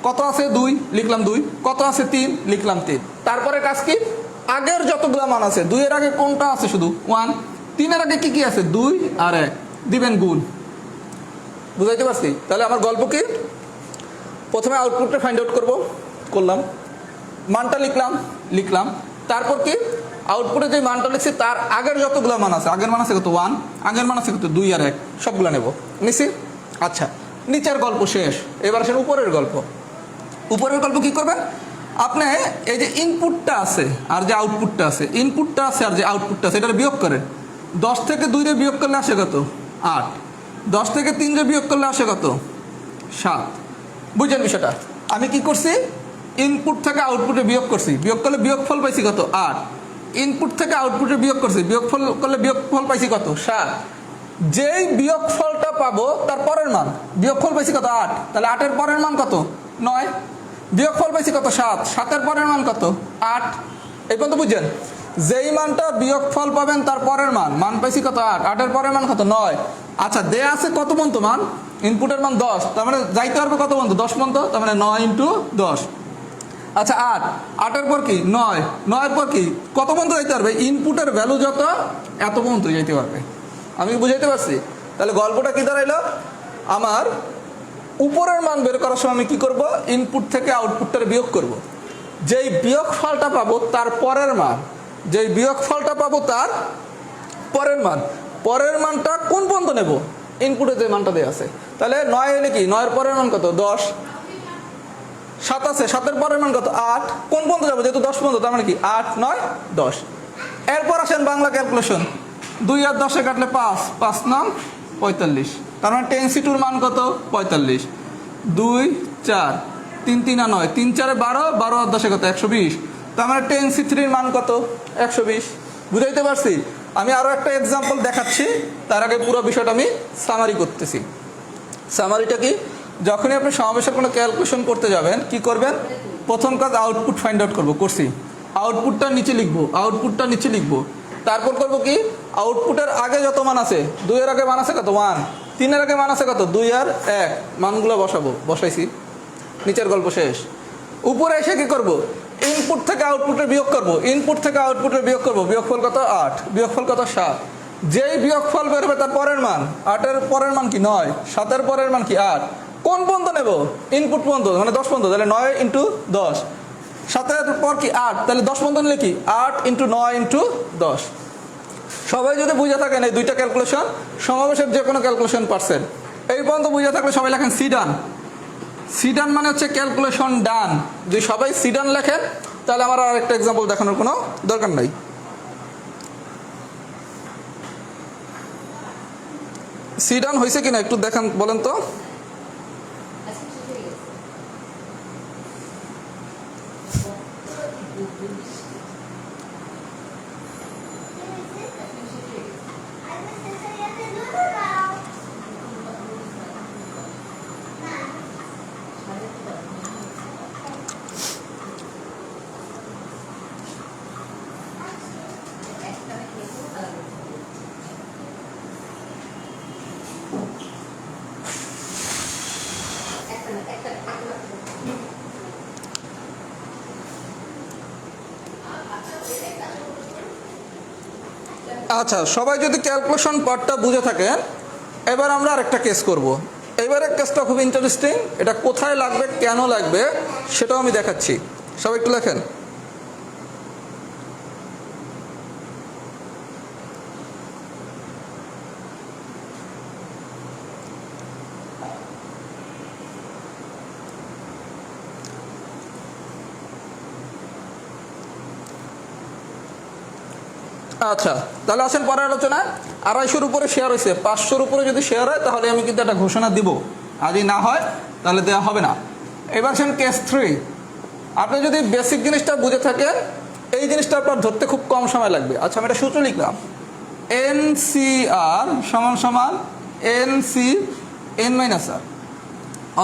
কত আছে 2, লিখলাম 2। কত আছে 3, লিখলাম 3। তারপরে কাজ কি? আগের যতগুলো মান আছে, 2-এর আগে কোনটা আছে শুধু 1, 3-এর আগে কি কি আছে 2 আর 1, দিবেন গুণ। বুঝাইতে পারছি? তাহলে আমার গল্প কি প্রথমে আউটপুটটা ফাইন্ড আউট করবো, করলাম, মানটা লিখলাম। তারপর কি আউটপুটে যে মানটা লিখছি তার আগের যতগুলো মান আছে, আগের মান আছে কত 1, আগের মান আছে কত 2 আর 1, সবগুলো নেব, নিছি। আচ্ছা নিচের গল্প শেষ, এবার আসেন উপরের গল্প। উপরের গল্প কি করবেন? আপনি এই যে ইনপুটটা আছে আর যে আউটপুটটা আছে, ইনপুটটা আছে আর যে আউটপুটটা আছে, এটা বিয়োগ করেন। 10 থেকে 2 রে বিয়োগ করলে আসে কত? 8। 10 থেকে 3 রে বিয়োগ করলে আসে কত? 7। বুঝছেন বিষয়টা? আমি কি করছি? ইনপুট থেকে আউটপুটে বিয়োগ করছি, বিয়োগ করলে বিয়োগফল পাইছি কত? 8। ইনপুট থেকে আউটপুটে বিয়োগ করছি, বিয়োগফল করলে বিয়োগফল পাইছি কত? 7। যেই বিয়োগফলটা পাবো তার পরের মান, বিয়োগফল পাইছি কত? 8। তাহলে 8 এর পরের মান কত? 9। বিয়োগফল পাইছি কত? 7। 7 এর পরের মান কত? 8। এই পর্যন্ত বুঝছেন? যেই মানটা বিয়োগফল পাবেন তার পরের মান, মান পাইছি কত? 8। 8 এর পরের মান কত? 9। আচ্ছা, দেয়া আছে কত পর্যন্ত মান? ইনপুটের মান 10, তার মানে যাইতে পারবে কত পর্যন্ত? 10 পর্যন্ত, তার মানে 9 × 10। আচ্ছা, 8। 8 এর পর কি? 9। 9 এর পর কি? কত পর্যন্ত যাইতে পারবে? ইনপুটের ভ্যালু যত এত পর্যন্ত যাইতে পারবে। আমি বুঝাইতে পারছি? তাহলে গল্পটা কি দাঁড়াইলো? আমার উপরের মান বের করার সময় আমি কি করব? ইনপুট থেকে আউটপুটটার বিয়োগ করব। যেই বিয়োগফলটা পাবো তার পরের মান, যেই বিয়োগফলটা পাবো তার পরের মান, পরের মানটা কোন পর্যন্ত নেব? ইনপুটে যে মানটা দেওয়া আছে। তাহলে 9 হলে কি? 9 এর পরের মান কত? 10। 7 আছে, 7 এর পরের মান কত? 8। কোন পর্যন্ত যাবো? যেহেতু 10 পর্যন্ত, তার মানে কি? 8, 9, 10। এরপর আসেন বাংলা ক্যালকুলেশন। 2 আর 10 কাটলে 5, 5 9 45। তার মানে 10c2 মান কত? 45। 2 4 3 3 আর 9, 3 4 12, 12 আর 10 কত? 120। তার মানে 10c3 মান কত? 120। বুঝাইতে পারছি? আমি আরো একটা এক্সাম্পল দেখাচ্ছি, তার আগে পুরো বিষয়টা আমি সামারি করতেছি। সামারিটা কি? যখনই আপনি সমাবেশের কোনো ক্যালকুলেশন করতে যাবেন, কি করবেন? প্রথম কাজ আউটপুট ফাইন্ড আউট করবো, করছি। আউটপুটটা নিচে লিখবো, আউটপুটটা নিচে লিখবো। তারপর করবো কি? আউটপুটের আগে যত মান আছে, 2 এর আগে মান আছে কত? 1। 3 এর আগে মান আছে কত? 2 আর 1। মানগুলো বসাবো, বসাইছি। নিচের গল্প শেষ। উপরে এসে কি করব? ইনপুট থেকে আউটপুটের বিয়োগ করব, ইনপুট থেকে আউটপুটের বিয়োগ করব। বিয়োগফল কত? 8। বিয়োগফল কত? 7। যেই বিয়োগফল বেরোবে তার পরের মান, 8 এর পরের মান কি? 9। 7 এর পরের মান কি? 8। কোন পর্যন্ত নেব? ইনপুট পর্যন্ত, মানে 10 পর্যন্ত। তাহলে 9 × 10। 7 এর পর কি? 8। তাহলে 10 পর্যন্ত নিলে কি? 8 × 9 × 10। সবাই যদি বুঝে থাকেন এই দুইটা ক্যালকুলেশন, সমাবেশের যে কোনো ক্যালকুলেশন পারছেন। এই পর্যন্ত বুঝে থাকলে সবাই লেখেন সি ডান। সি ডান মানে হচ্ছে ক্যালকুলেশন ডান। যদি সবাই সি ডান লেখেন, তাহলে আমার আর একটা এক্সাম্পল দেখানোর কোনো দরকার নাই। সি ডান হয়েছে কিনা একটু দেখান, বলেন তো। আচ্ছা, সবাই যদি ক্যালকুলেশন পার্টটা বুঝে থাকেন, এবার আমরা আরেকটা কেস করব। এবারের কেসটা খুব ইন্টারেস্টিং। এটা কোথায় লাগবে, কেন লাগবে, সেটাও আমি দেখাচ্ছি। সবাই একটু লেখেন। আচ্ছা, তাহলে আসেন পরের আলোচনা। 250-র উপরে শেয়ার হয়েছে, 500-র উপরে যদি শেয়ার হয় তাহলে আমি কিন্তু একটা ঘোষণা দিব, আর যদি না হয় তাহলে দেওয়া হবে না। এবার আসেন কেস 3। আপনি যদি বেসিক জিনিসটা বুঝে থাকেন, এই জিনিসটার পর ধরতে খুব কম সময় লাগবে। আচ্ছা, আমি একটা সূত্র লিখলাম, NCR = NC n-r।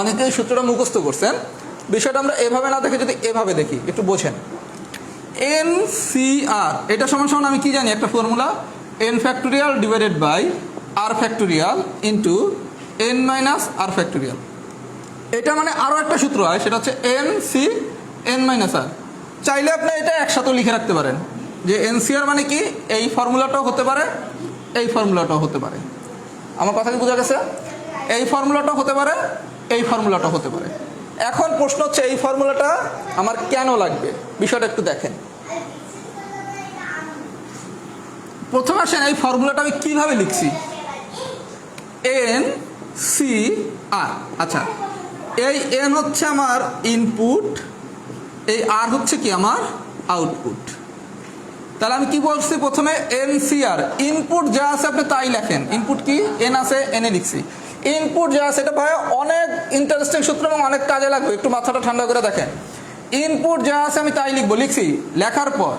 অনেকেই সূত্রটা মুখস্থ করছেন। বিষয়টা আমরা এভাবে না দেখে যদি এভাবে দেখি, একটু বোঝেন। NCR এটা সমান আমি কি জানি? একটা formula, n factorial divided by r factorial into n-r factorial. এটা মানে আরও একটা সূত্র হয়, সেটা হচ্ছে NC n-r। চাইলে আপনি এটা একসাথে লিখে রাখতে পারেন যে NCR মানে কি, এই ফর্মুলাটাও হতে পারে, এই ফর্মুলাটাও হতে পারে। আমার কথা কি বোঝা গেছে? এই ফর্মুলাটাও হতে পারে, এই ফর্মুলাটাও হতে পারে। এখন প্রশ্ন হচ্ছে এই ফর্মুলাটা আমার কেন লাগবে, বিষয়টা একটু দেখেন। প্রথমে আসেন এই ফর্মুলাটা আমি কিভাবে লিখছি, NCR। আচ্ছা, এই n হচ্ছে আমার ইনপুট, এই আর হচ্ছে কি আমার আউটপুট। তাহলে আমি কি বলছি প্রথমে এনসিআর, ইনপুট যা আছে আপনি তাই লেখেন। ইনপুট কি, এন আছে, এনে লিখছি। ইনপুট যা আছে এটা ভাই অনেক ইন্টারেস্টিং সূত্র এবং অনেক কাজে লাগবে, একটু মাথাটা ঠান্ডা করে দেখেন। ইনপুট যা আছে আমি তাই লিখবো, লিখছি। লেখার পর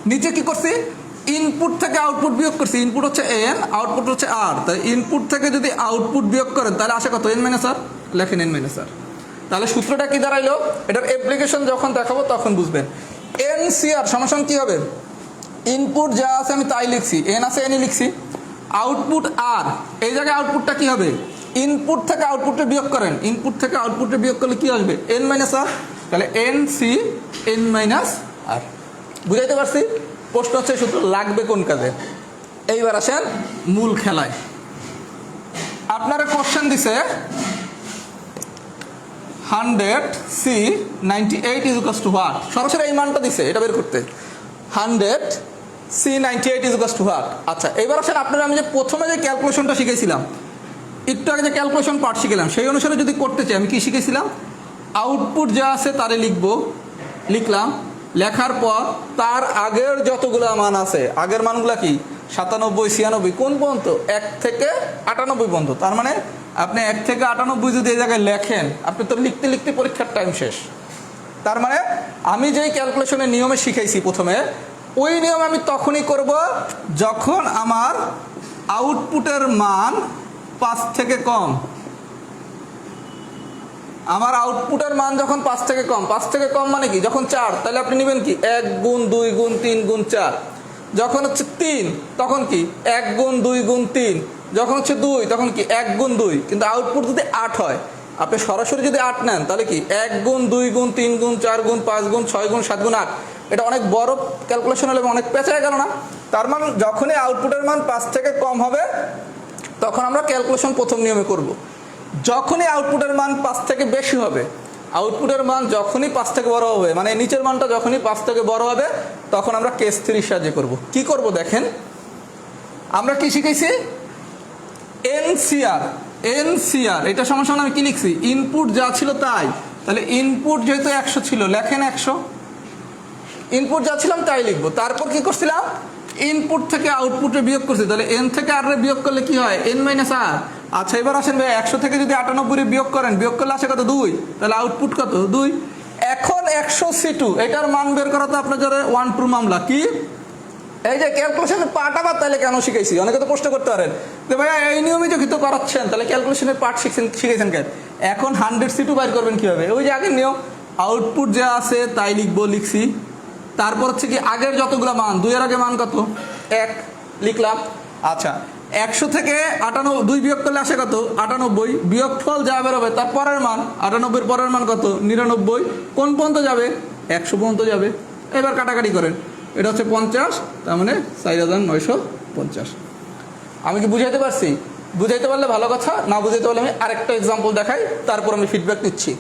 নিচে কি করছি, ইনপুট থেকে আউটপুট বিয়োগ করছি। ইনপুট হচ্ছে এন, আউটপুট হচ্ছে আর। তাই ইনপুট থেকে যদি আউটপুট বিয়োগ করেন তাহলে আসে কত, এন মাইনাস আর। লেখেন এন মাইনাস আর। তাহলে সূত্রটা কি দাঁড়াইলো, এটার অ্যাপ্লিকেশন যখন দেখাবো তখন বুঝবেন। এনসিআর সমান কি হবে, ইনপুট যা আছে আমি তাই লিখছি, এন আছে এনই লিখছি, আউটপুট আর। এই জায়গায় আউটপুটটা কি হবে, ইনপুট থেকে আউটপুটে বিয়োগ করেন। ইনপুট থেকে আউটপুটে বিয়োগ করলে কি আসবে, এন মাইনাস আর। তাহলে এন সি এন মাইনাস আর। বুঝাইতে পারছি? প্রশ্ন হচ্ছে সূত্র লাগবে কোন কাজে। এইবার আসেন মূল খেলায়। আপনারা কোশ্চেন দিছে 100 C 98 is equals to what. সরাসরি এই মানটা দিছে, এটা বের করতে। 100 C 98 is equals to what. আচ্ছা এবার আসেন আপনারা, আমি যে প্রথমে যে ক্যালকুলেশনটা শিখেছিলাম, একটু আগে যে ক্যালকুলেশন পার্ট শিখলাম, সেই অনুসারে যদি করতে চাই আমি কি শিখেছিলাম, আউটপুট যা আছে তারে লিখবো, লিখলাম। লেখার পর তার আগের যতগুলো মান আছে, আগের মানগুলো কি 97, 96 কোন পর্যন্ত, 1 থেকে 98 পর্যন্ত। তার মানে আপনি 1 থেকে 98 যদি এই জায়গায় লেখেন, আপনি তো লিখতে লিখতে পরীক্ষার টাইম শেষ। তার মানে আমি যেই ক্যালকুলেশনের নিয়মে শিখাইছি প্রথমে, ওই নিয়ম আমি তখনই করব যখন আমার আউটপুটের মান 5 থেকে কম। আমার আউটপুটের মান যখন 5 থেকে কম, 5 থেকে কম মানে কি, যখন 4 তাহলে আপনি নেবেন কি 1 গুণ 2 গুণ 3 গুণ 4। যখন হচ্ছে 3 তখন কি 1 গুণ 2 গুণ 3। যখন হচ্ছে 2 তখন কি 1 গুণ 2। কিন্তু আউটপুট যদি 8 হয়, আপনি সরাসরি যদি 8 নেন তাহলে কি 1 গুণ 2 গুণ 3 গুণ 4 গুণ 5 গুণ 6 গুণ 7 গুণ 8। এটা অনেক বড় ক্যালকুলেশন হলে অনেক পেঁচায় গেল না। তার মানে যখনই আউটপুটের মান 5 থেকে কম হবে তখন আমরা ক্যালকুলেশন প্রথম নিয়মে করব। যখনই আউটপুটের মান 5 থেকে বেশি হবে, আউটপুটের মান যখনই 5 থেকে বড় হবে, মানে নিচের মানটা যখনই 5 থেকে বড় হবে, তখন আমরা কেস 3 সাহায্যে করব। কি করব দেখেন, আমরা কি শিখেছি, এনসিআর। এনসিআর এটা সমান আমি কি লিখছি, ইনপুট যা ছিল তাই। তাহলে ইনপুট যেহেতু 100 ছিল, লেখেন 100। ইনপুট যা ছিলাম তাই লিখবো। তারপর কি করছিলাম, ইনপুট থেকে আউটপুটে বিয়োগ করছি। তাহলে এন থেকে আর বিয়োগ করলে কি হয়, এন মাইনাস আর। আচ্ছা এবার আসেন ভাই, 100 থেকে যদি 98 বিয়োগ করেন, বিয়োগ করলে আসে কত, 2। তাহলে আউটপুট কত, 2। এখন 100 C2 এটার মান বের করা তো আপনার যারা 1-2 মামলা। কি এই যে ক্যালকুলেশনের পার্ট আবার তাহলে কেন শিখাইছি, অনেকে তো প্রশ্ন করতে পারেন যে ভাইয়া এই নিয়মই যখন করাচ্ছেন তাহলে ক্যালকুলেশনের পার্ট শিখেছেন কেন। এখন 100 C2 বাইর করবেন কিভাবে, ওই যে আগের নিয়ম, আউটপুট যা আছে তাই লিখবো, লিখছি। তারপর হচ্ছে কি আগের যতগুলো মান, 2 এর আগে মান কত, 1 লিখলাম। আচ্ছা 100 থেকে 2 বিয়োগ করলে আসে কত, 98। বিয়োগফল যা বেরোবে তার পরের মান, 98 পরের মান কত, 99। কোন পর্যন্ত যাবে, 100 পর্যন্ত যাবে। এবার কাটাকাটি করেন, এটা হচ্ছে 50, তার মানে 4950। আমি কি বুঝাইতে পারছি? বুঝাইতে পারলে ভালো কথা, না বুঝাইতে পারলে আমি আরেকটা এক্সাম্পল দেখাই, তারপর আমি ফিডব্যাক নিচ্ছি।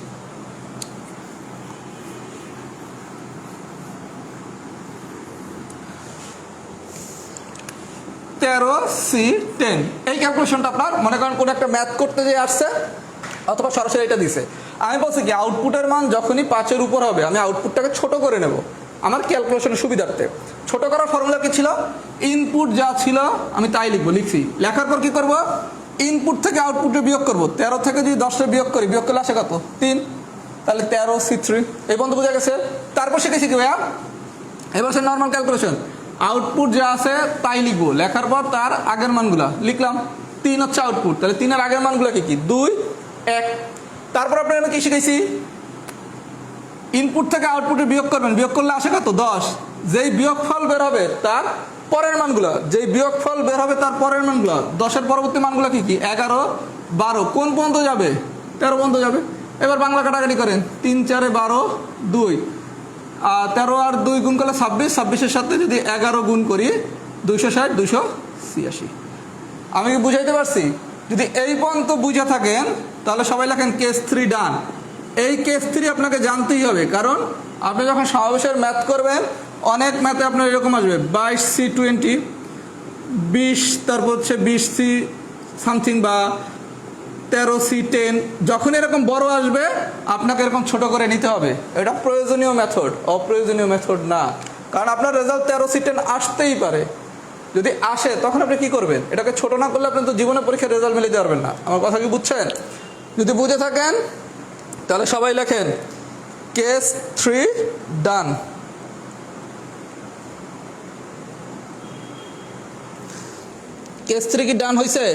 13C10 এই ক্যালকুলেশনটা আপনার মনে করেন কোনো একটা ম্যাথ করতে যে আসছে, অথবা সরাসরি এটা দিছে। আমি বলছি কি আউটপুটের মান যখনই 5-এর উপর হবে, আমি আউটপুটটাকে ছোট করে নেব আমার ক্যালকুলেশনের সুবিধার্থে। ছোট করার ফর্মুলা কি ছিল, ইনপুট যা ছিল আমি তাই লিখবো, লিখছি। লেখার পর কি করব, ইনপুট থেকে আউটপুটে বিয়োগ করব। 13 থেকে যদি 10 বিয়োগ করি, বিয়োগ করলে আসে কত, 3। তাহলে 13C3 এই পর্যন্ত বোঝা গেছে। তারপর শিখেছি কি ভাইয়া, এবার সে নর্মাল ক্যালকুলেশন, আউটপুট যা আছে তাই লিখবো। লেখার পর তার আগের মানগুলা লিখলাম। 3 হচ্ছে আউটপুট, তাহলে 3 এর আগের মানগুলো কি, 2, 1। তারপর আপনার আমি কি শিখেছি, ইনপুট থেকে আউটপুটে বিয়োগ করবেন, বিয়োগ করলে আসে কত, 10। যেই বিয়োগফল বের হবে তার পরের মানগুলো, যেই বিয়োগফল বের হবে তার পরের মানগুলো, 10-এর পরবর্তী মানগুলো কি কি, 11, 12। কোন পর্যন্ত যাবে, 13 পর্যন্ত যাবে। এবার বাংলা কাটাকাটি করেন, 3 4 12, 2। 13 আর 2 গুণ করলে 26, 26-এর সাথে যদি 11 গুণ করি, 260, 286। আমি কি বুঝাইতে পারছি? যদি এই পর্যন্ত বুঝে থাকেন তাহলে সবাই লেখেন কেস 3 ডান। এই কেস 3 আপনাকে জানতেই হবে, কারণ আপনি যখন সমাবেশের ম্যাথ করবেন, অনেক ম্যাথে আপনার এরকম আসবে 22C20, 20, তারপর হচ্ছে 20C সামথিং বা 13C10, যখন এরকম বড় আসবে আপনাকে এরকম ছোট করে নিতে হবে। এটা প্রয়োজনীয় মেথড, অপ্রয়োজনীয় মেথড না, কারণ আপনার রেজাল্ট 13C10 আসতেই পারে। যদি আসে তখন আপনি কি করবেন? এটাকে ছোট না করলে আপনি তো জীবনে পরীক্ষার রেজাল্ট মিলে দিতে পারবেন না। আমার কথা কি বুঝছেন? যদি বুঝে থাকেন তাহলে সবাই লেখেন কেস 3 ডান। কেস 3 কি ডান হয়েছে?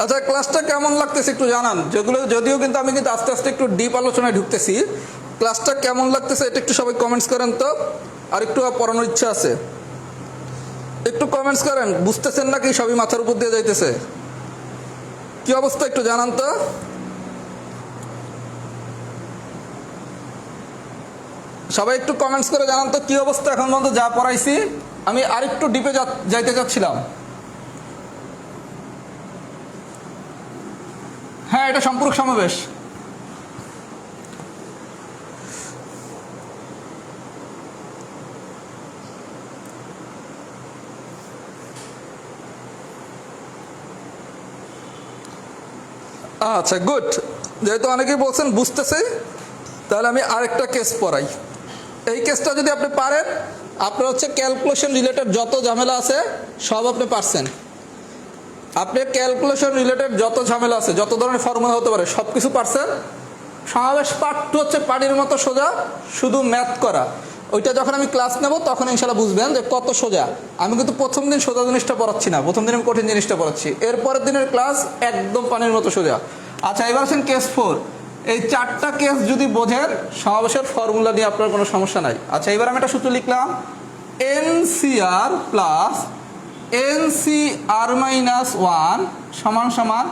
আচ্ছা, ক্লাসটা কেমন লাগতেছে একটু জানান। যদিও কিন্তু আমি কিন্তু আস্তে আস্তে একটু ডিপ আলোচনায় ঢুকতেছি। ক্লাসটা কেমন লাগতেছে এটা একটু সবাই কমেন্টস করেন তো। আর একটু পড়ানোর ইচ্ছা আছে, একটু কমেন্টস করেন। বুঝতেছেন নাকি সবই মাথার উপর দিয়ে যাইতেছে? কি অবস্থা একটু জানান তো। সবাই একটু কমেন্টস করে জানান তো কি অবস্থা এখন পর্যন্ত যা পড়াইছি। আমি আরেকটু ডিপে যাইতে চাচ্ছিলাম। হ্যাঁ, এটা সম্পূরক সমাবেশ। আচ্ছা, গুড। যেহেতু অনেকেই বলছেন বুঝতেছে, তাহলে আমি আরেকটা কেস পড়াই। এই কেসটা যদি আপনি পারেন, আপনার হচ্ছে ক্যালকুলেশন রিলেটেড যত ঝামেলা আছে সব আপনি পারছেন। আপনি ক্যালকুলেশন রিলেটেড যত ঝামেলা আছে, যত ধরনের ফর্মুলা হতে পারে সব কিছু পারছেন। সমাবেশ পাঠ্য হচ্ছে পানির মতো সোজা, শুধু ম্যাথ করা। ওইটা যখন আমি ক্লাস নেব তখন ইনশাল্লাহ বুঝবেন যে কত সোজা। আমি কিন্তু প্রথম দিন সোজা জিনিসটা পড়াচ্ছি না, প্রথম দিন আমি কঠিন জিনিসটা পড়াচ্ছি। এরপরের দিনের ক্লাস একদম পানির মতো সোজা। আচ্ছা, এবার আছেন কেস 4। এই 4টা কেস যদি বোঝেন, সমাবেশের ফর্মুলা নিয়ে আপনার কোনো সমস্যা নাই। আচ্ছা, এবার আমি একটা সূত্র লিখলাম, NCR প্লাস NCR মাইনাস 1 সমান সমান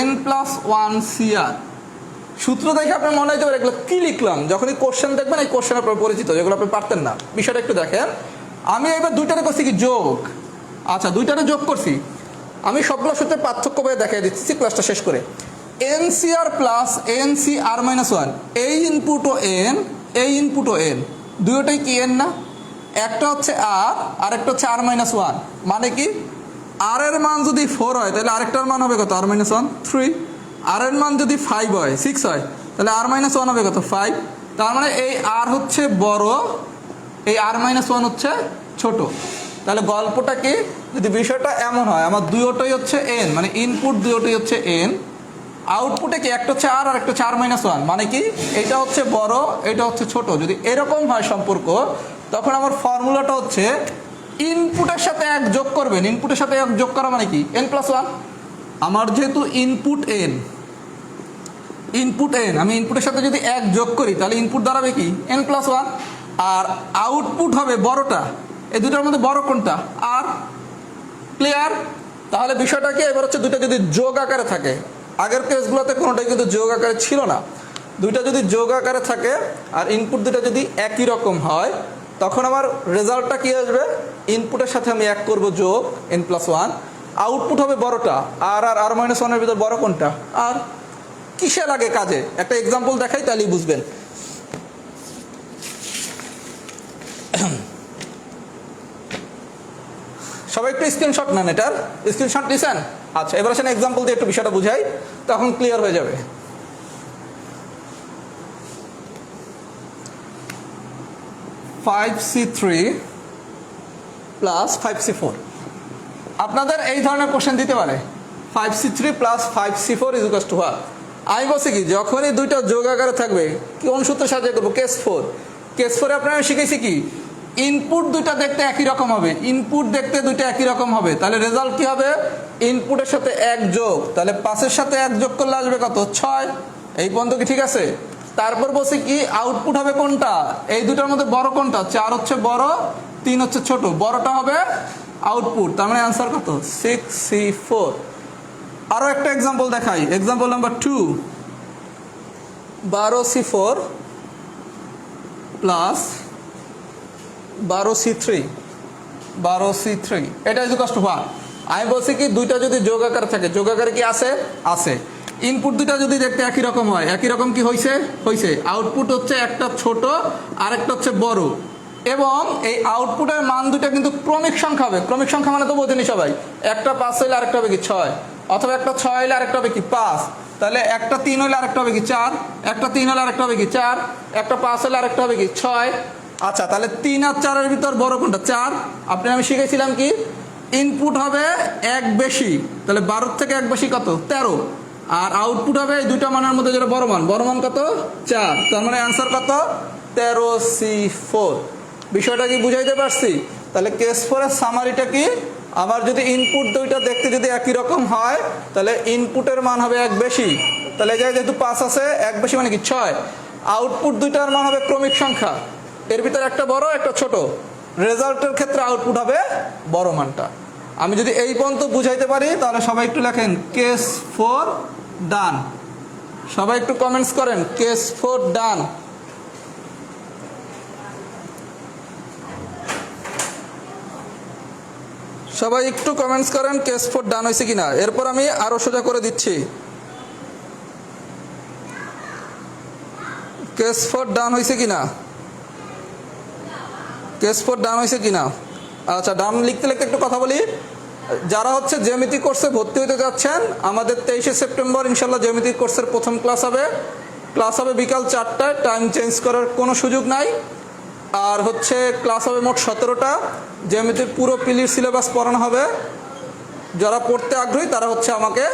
N প্লাস 1 CR। সূত্র দেখে আপনার মনে হইতে পারে এগুলো কি লিখলাম। যখনই কোশ্চেন দেখবেন এই কোশ্চেন আপনার পরিচিত, যেগুলো আপনি পারতেন না। বিষয়টা একটু দেখেন। আমি এবার দুইটারে করছি কি যোগ। আচ্ছা, দুইটারে যোগ করছি। আমি সবগুলো সূত্রের পার্থক্য বয়ে দেখাই দিচ্ছি ক্লাসটা শেষ করে। NCR প্লাস NCR মাইনাস 1, এই ইনপুটও N, এই ইনপুটও N, দুইটাই কি N না? একটা হচ্ছে R আর একটা হচ্ছে R মাইনাস 1। মানে কি, R এর মান যদি 4 হয় তাহলে আরেকটার মান হবে কত? R minus 1 3। আর এর মান যদি 5 হয়, 6 হয়, তাহলে R মাইনাস 1 হবে কত? 5। তার মানে এই R হচ্ছে বড়, এই R মাইনাস 1 হচ্ছে ছোট। তাহলে গল্পটা কি, যদি বিষয়টা এমন হয় আমার দুইটাই হচ্ছে N, মানে ইনপুট দুইটাই হচ্ছে N, আউটপুটে কি একটা হচ্ছে R আর একটা হচ্ছে R মাইনাস 1, মানে কি এটা হচ্ছে বড় এটা হচ্ছে ছোট। যদি এরকম হয় সম্পর্ক, তখন আমার ফর্মুলাটা হচ্ছে ইনপুটের সাথে 1 যোগ করবেন। ইনপুটের সাথে 1 যোগ করা মানে কি N প্লাস 1। আমার যেহেতু ইনপুট N, আমি ইনপুটের সাথে যদি 1 যোগ করি তাহলে ইনপুট দাঁড়াবে কি N প্লাস 1। আর আউটপুট হবে বড়টা। এই দুটার মধ্যে বড় কোনটা? আর। ক্লিয়ার? তাহলে বিষয়টা কি, এবার হচ্ছে দুইটা যদি যোগ আকারে থাকে, আগের কেসগুলোতে কোনোটাই কিন্তু যোগ আকারে ছিল না, দুইটা যদি যোগ আকারে থাকে আর ইনপুট দুটা যদি একই রকম হয়, তখন আমার রেজাল্টটা কি আসবে? ইনপুটের সাথে আমি 1 করব যোগ N প্লাস 1, আউটপুট হবে বড়টা। আর আর আর মাইনাস 1-এর ভিতর বড় কোনটা? আর। কিসে লাগে কাজে? একটা এক্সাম্পল দেখাই তাহলেই বুঝবেন। সবাই একটু স্ক্রিনশট নেন, এটার স্ক্রিনশট নিছেন? আচ্ছা, এবার আসেন এক্সাম্পল দিয়ে একটু বিষয়টা বুঝাই, তখন ক্লিয়ার হয়ে যাবে। (5C3 + 5C4) আপনাদের এই ধরনের কোশ্চেন দিতে পারে। 5C3 + 5C4 = what? আমি বলছি কি, যখনই দুইটা যোগ আকারে থাকবে কোন সূত্রের সাহায্যে করবো? কেস 4। কেস 4-এ আপনারা শিখেছি কি, ইনপুট দুইটা দেখতে একই রকম হবে, ইনপুট দেখতে দুইটা একই রকম হবে। তাহলে রেজাল্ট কি হবে? ইনপুটের সাথে 1 যোগ, তাহলে 5-এর সাথে 1 যোগ করলে আসবে কত? 6। এই পর্যন্ত কি ঠিক আছে? তারপর বলছি কি, আউটপুট হবে কোনটা? এই দুটার মধ্যে বড় কোনটা? 4 হচ্ছে বড়, 3 হচ্ছে ছোট। বড়টা হবে আউটপুট। তার মানে অ্যান্সার কত? 6C4। আরো একটা এক্সাম্পল দেখাই। Example number 2, 12C4 + 12C3 12c3 এটা ইজ ইকুয়াল টু 1। আমি বলছি কি দুইটা যদি যোগ আকারে থাকে, যোগ আকারে কি আছে? আছে। ইনপুট দুইটা যদি দেখতে একই রকম হয়, একই রকম কি হয়েছে? হয়েছে। আউটপুট হচ্ছে একটা ছোট আর একটা হচ্ছে বড়, এবং এই আউটপুটের মান দুইটা কিন্তু ক্রমিক সংখ্যা হবে। ক্রমিক সংখ্যা মানে তো বোঝেনি সবাই, একটা 5 হইলে আরেকটা হবে কি 6, অথবা একটা 6 হইলে আরেকটা হবে কি 5, তাহলে একটা 3 হইলে আরেকটা হবে কি 4, একটা 3 হলে আরেকটা হবে কি 4, একটা 5 হলে আরেকটা হবে কি 6। আচ্ছা, তাহলে 3 আর 4 এর ভিতর বড় কোনটা? 4। আপনি আমি শিখেছিলাম কি ইনপুট হবে এক বেশি, তাহলে 12 থেকে এক বেশি কত? 13। আর আউটপুট হবে এই দুইটা মানের মধ্যে যেটা বড় মান, বড় মান কত? 4। তার মানে অ্যান্সার কত? 13c4। বিষয়টা কি বুঝাইতে পারছি? তাহলে কেস 4 এর সামারিটা কি? আমার যদি ইনপুট দুইটা দেখতে যদি একই রকম হয়, তাহলে ইনপুটের মান হবে এক বেশি, তাহলে এই জায়গায় যেহেতু 5 আছে, এক বেশি মানে কি 6। আউটপুট দুইটার মান হবে ক্রমিক সংখ্যা, এর ভিতরে একটা বড় একটা ছোট, রেজাল্টের ক্ষেত্রে আউটপুট হবে বড় মানটা। আমি যদি এই পর্যন্ত বুঝাইতে পারি তাহলে সবাই একটু লেখেন কেস 4 ডান। সবাই একটু কমেন্টস করেন কেস 4 ডান। সবাই একটু কমেন্টস করেন কেস 4 ডান হয়েছে কিনা। এরপর আমি আরো সোজা করে দিচ্ছি। কেস 4 ডান হয়েছে কিনা? কেস 4 ডান হয়েছে কিনা? আচ্ছা, ডান লিখতে লিখতে একটু কথা বলি। যারা হচ্ছে জ্যামিতি কোর্সে ভর্তি হতে যাচ্ছেন, আমাদের 23শে সেপ্টেম্বর ইনশাল্লাহ জ্যামিতি কোর্সের প্রথম ক্লাস হবে। ক্লাস হবে বিকাল 4টায়, টাইম চেঞ্জ করার কোনো সুযোগ নাই। আর হচ্ছে ক্লাস হবে মোট 17টা। জ্যামিতির পুরো পিলির সিলেবাস পড়ানো হবে। যারা পড়তে আগ্রহী তারা হচ্ছে আমাকে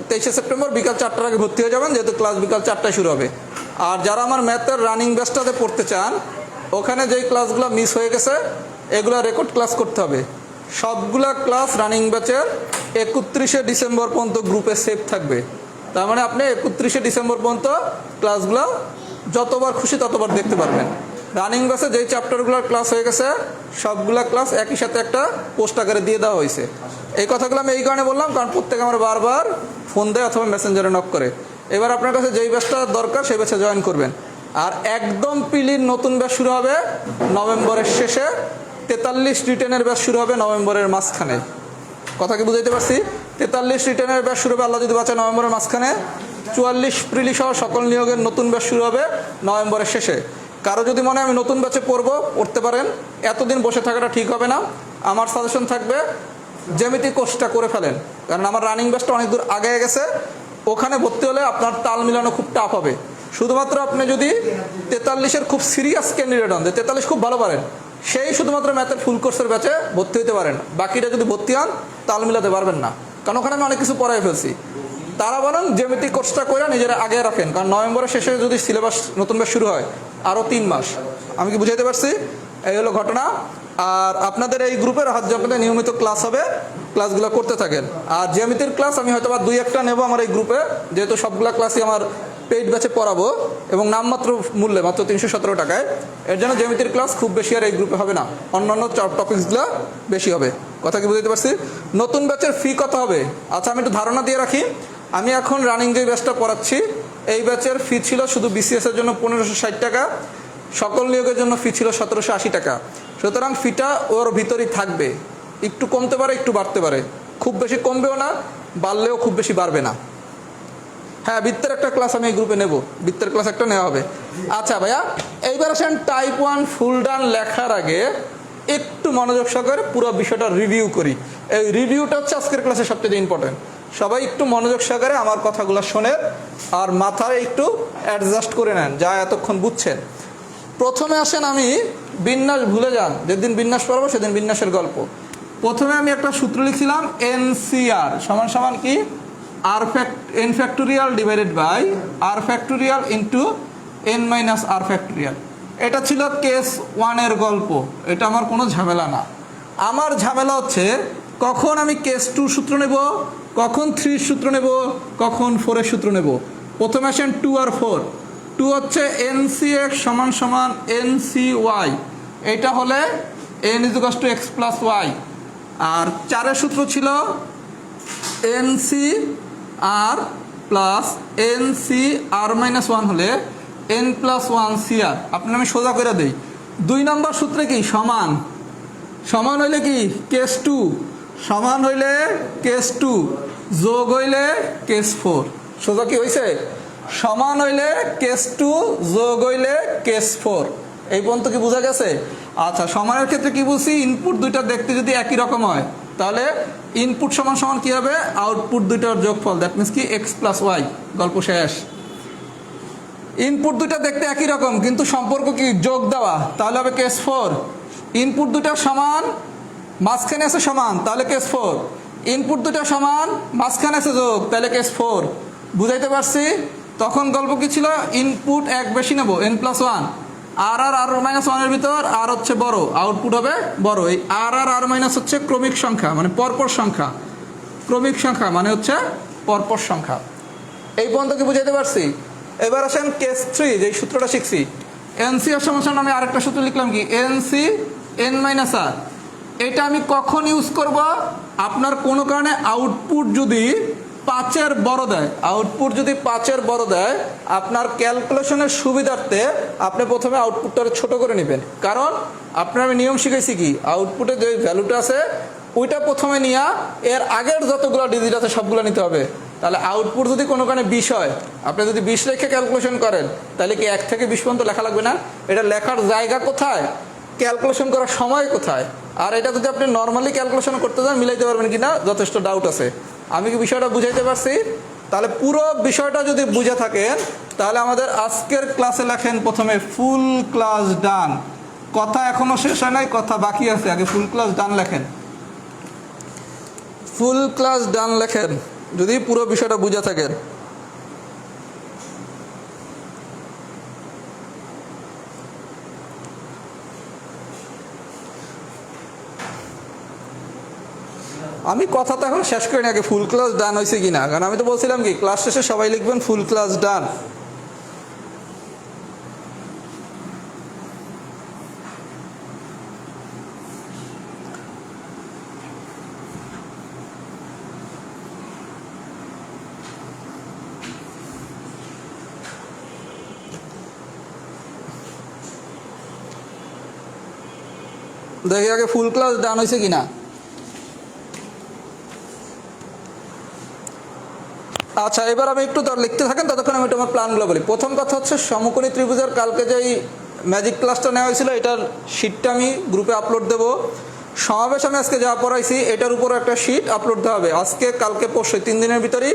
23শে সেপ্টেম্বর বিকাল 4টার আগে ভর্তি হয়ে যাবেন, যেহেতু ক্লাস বিকাল 4টায় শুরু হবে। আর যারা আমার ম্যাথের রানিং ব্যাচটাতে পড়তে চান, ওখানে যেই ক্লাসগুলো মিস হয়ে গেছে এগুলো রেকর্ড ক্লাস করতে হবে। সবগুলা ক্লাস রানিং ব্যাচের 31শে ডিসেম্বর পর্যন্ত গ্রুপে সেভ থাকবে। তার মানে আপনি 31শে ডিসেম্বর পর্যন্ত ক্লাসগুলো যতবার খুশি ততবার দেখতে পারবেন। রানিং ব্যাচে যেই চ্যাপ্টারগুলোর ক্লাস হয়ে গেছে সবগুলা ক্লাস একই সাথে একটা পোস্ট আকারে দিয়ে দেওয়া হয়েছে। এই কথাগুলো আমি এই কারণে বললাম, কারণ প্রত্যেকে আমার বারবার ফোন দেয় অথবা মেসেঞ্জারে নক করে। এবার আপনার কাছে যেই ব্যাচটা দরকার সেই ব্যাচে জয়েন করবেন। আর একদম পিলির নতুন ব্যাচ শুরু হবে নভেম্বরের শেষে, 43 রিটেনের ব্যাচ শুরু হবে নভেম্বরের মাঝখানে। কথা কি বুঝাইতে পারছি? 43 রিটেনের ব্যাচ শুরু হবে আল্লাহ যদি বাঁচায় নভেম্বরের মাঝখানে। 44 প্রিলি সহ সকল নিয়োগের নতুন ব্যাচ শুরু হবে নভেম্বরের শেষে। কারো যদি মনে হয় আমি নতুন ব্যাচে পড়তে পারেন, এতদিন বসে থাকাটা ঠিক হবে না। আমার সাজেশন থাকবে জ্যামিতি কোর্সটা করে ফেলেন, কারণ আমার রানিং ব্যাচটা অনেক দূর আগে গেছে। ওখানে ভর্তি হলে আপনার তাল মিলানো খুব টাফ হবে। শুধুমাত্র আপনি যদি 43-এর খুব সিরিয়াস ক্যান্ডিডেট হন, যে 43 খুব ভালো পারেন, সেই শুধুমাত্র ম্যাথের ফুল কোর্সের ব্যাচে ভর্তি হতে পারেন। বাকিটা যদি ভর্তি হন তাল মিলাতে পারবেন না, কারণ ওখানে আমি অনেক কিছু পড়াই ফেলছি। তারা বরং জ্যামিতি কোর্সটা করে নিজেরা আগে রাখেন, কারণ নভেম্বরের শেষে যদি সিলেবাস নতুন ব্যাচ শুরু হয় আরও 3 মাস। আমি কি বুঝাইতে পারছি? এই হলো ঘটনা। আর আপনাদের এই গ্রুপের আপনাদের নিয়মিত ক্লাস হবে, ক্লাসগুলো করতে থাকেন। আর জ্যামিতির ক্লাস আমি হয়তো বা 2-1টা নেবো আমার এই গ্রুপে, যেহেতু সবগুলা ক্লাসই আমার পেইড ব্যাচে পড়াবো এবং নামমাত্র মূল্যে মাত্র 317 টাকায়। এর জন্য জ্যামিতির ক্লাস খুব বেশি আর এই গ্রুপে হবে না, অন্যান্য টপিকসগুলো বেশি হবে। কথা কি বুঝতে পারছি? নতুন ব্যাচের ফি কত হবে? আচ্ছা, আমি একটু ধারণা দিয়ে রাখি। আমি এখন রানিং যে ব্যাচটা পড়াচ্ছি এই ব্যাচের ফি ছিল শুধু BCS এর জন্য 1560 টাকা, সকল নিয়োগের জন্য ফি ছিল 1780 টাকা। সুতরাং ফিটা ওর ভিতরেই থাকবে, একটু কমতে পারে একটু বাড়তে পারে, খুব বেশি কমবেও না বাড়লেও খুব বেশি বাড়বে না। হ্যাঁ, বৃত্তের একটা ক্লাস আমি এই গ্রুপে নেব, বৃত্তের ক্লাস একটা নেওয়া হবে। আচ্ছা ভাইয়া, এইবার আসেন টাইপ 1 ফুল ডান লেখার আগে একটু মনোযোগ সহকারে পুরো বিষয়টা রিভিউ করি। এই রিভিউটা হচ্ছে আজকের ক্লাসে সবচেয়ে ইম্পর্টেন্ট। সবাই একটু মনোযোগ সহকারে আমার কথাগুলো শোনেন আর মাথায় একটু অ্যাডজাস্ট করে নেন যা এতক্ষণ বুঝছেন। প্রথমে আসেন, আমি বিন্যাস ভুলে যান, যেদিন বিন্যাস পড়াবো সেদিন বিন্যাসের গল্প। প্রথমে আমি একটা সূত্র লিখছিলাম NCR সমান কি n factorial divided by r factorial into n minus r factorial. এটা ছিল কেস 1 এর গল্প, এটা আমার কোনো ঝামেলা না। আমার ঝামেলা হচ্ছে কখন আমি কেস 2 সূত্র নেব, কখন 3 সূত্র নেব, কখন 4 এর সূত্র নেব। প্রথমে আসেন 2 আর 4। 2 হচ্ছে NCX সমান NCY, এটা হলে n = x + y। আর 4 এর সূত্র ছিল NCR প্লাস NCR-1 হলে n + 1 CR। আপনার আমি সোজা করে দিই, 2 নম্বর সূত্রে কি সমান সমান হইলে কি কেস 2, সমান হইলে কেস 2, যোগ হইলে কেস 4। সোজা কি হয়েছে? সমান হইলে কেস 2, যোগ হইলে কেস 4। এই পর্যন্ত কি বোঝা গেছে? আচ্ছা, সমানের ক্ষেত্রে কি বলছি, ইনপুট দুইটা দেখতে যদি একই রকম হয় তাহলে ইনপুট সমান সমান কি হবে, আউটপুট দুইটার যোগফল, দ্যাট মিনস কি এক্স প্লাস ওয়াই। গল্প শেষ। ইনপুট দুইটা দেখতে একই রকম কিন্তু সম্পর্ক কি যোগ দেওয়া, তাহলে হবে কেস 4। ইনপুট দুইটা সমান, মাঝখানে আছে সমান, তাহলে কেস 4। ইনপুট দুইটা সমান, মাঝখানে আছে যোগ, তাহলে কেস 4। বুঝাইতে পারছি? তখন গল্প কি ছিল, ইনপুট এক বেশি নেবো n+1, আর ভিতর আর হচ্ছে বড়, আউটপুট হবে বড়। এই আর মাইনাস হচ্ছে ক্রমিক সংখ্যা মানে পরপর সংখ্যা, ক্রমিক সংখ্যা মানে হচ্ছে পরপর সংখ্যা। এই পর্যন্ত কি বুঝাইতে পারছি? এবার আসেন কেস 3, যে সূত্রটা শিখছি, এনসি এর সমান আমি আরেকটা সূত্র লিখলাম কি, এনসি n-r। এটা আমি কখন ইউজ করব, আপনার কোনো কারণে আউটপুট যদি 5-এর বড় দেয়, আউটপুট যদি 5-এর বড় দেয়, আপনার ক্যালকুলেশনের সুবিধার্থে আপনি প্রথমে আউটপুটটা ছোট করে নেবেন। কারণ আপনার আমি নিয়ম শিখেছি কি, আউটপুটে যে ভ্যালুটা আছে ওইটা প্রথমে নিয়ে এর আগের যতগুলো ডিজিট আছে সবগুলো নিতে হবে। তাহলে আউটপুট যদি কোনো কারণে 20 হয়, আপনি যদি 20 রেখে ক্যালকুলেশন করেন তাহলে কি 1 থেকে 20 পর্যন্ত লেখা লাগবে না? এটা লেখার জায়গা কোথায়, ক্যালকুলেশন করার সময় কোথায়? আর এটা যদি আপনি নর্মালি ক্যালকুলেশন করতে যান মিলাইতে পারবেন কিনা যথেষ্ট ডাউট আছে। আমি কি বিষয়টা বুঝাইতে পারছি? তাহলে পুরো বিষয়টা যদি বুঝে থাকেন তাহলে আমাদের আজকের ক্লাসে লেখেন প্রথমে ফুল ক্লাস ডান। কথা এখনো শেষ হয় নাই, কথা বাকি আছে, আগে ফুল ক্লাস ডান লেখেন। ফুল ক্লাস ডান লেখেন যদি পুরো বিষয়টা বুঝে থাকেন। আমি কথা তো এখন শেষ করিনি, আগে ফুল ক্লাস ডান হয়েছে কিনা, কারণ আমি তো বলছিলাম কি ক্লাস শেষে সবাই লিখবেন ফুল ক্লাস ডান। দেখি আগে ফুল ক্লাস ডান হয়েছে কিনা। আচ্ছা, এবার আমি একটু লিখতে থাকেন, ততক্ষণ আমি তোমার প্ল্যানগুলো বলি। প্রথম কথা হচ্ছে সমকোণী ত্রিভুজের কালকে যেই ম্যাজিক ক্লাসটা নেওয়া হয়েছিল এটার শিটটা আমি গ্রুপে আপলোড দেবো। সমাবেশ আমি আজকে যা পড়াইছি এটার উপর একটা শিট আপলোড দেওয়া হবে আজকে, কালকে, পরশু, 3 দিনের ভিতরেই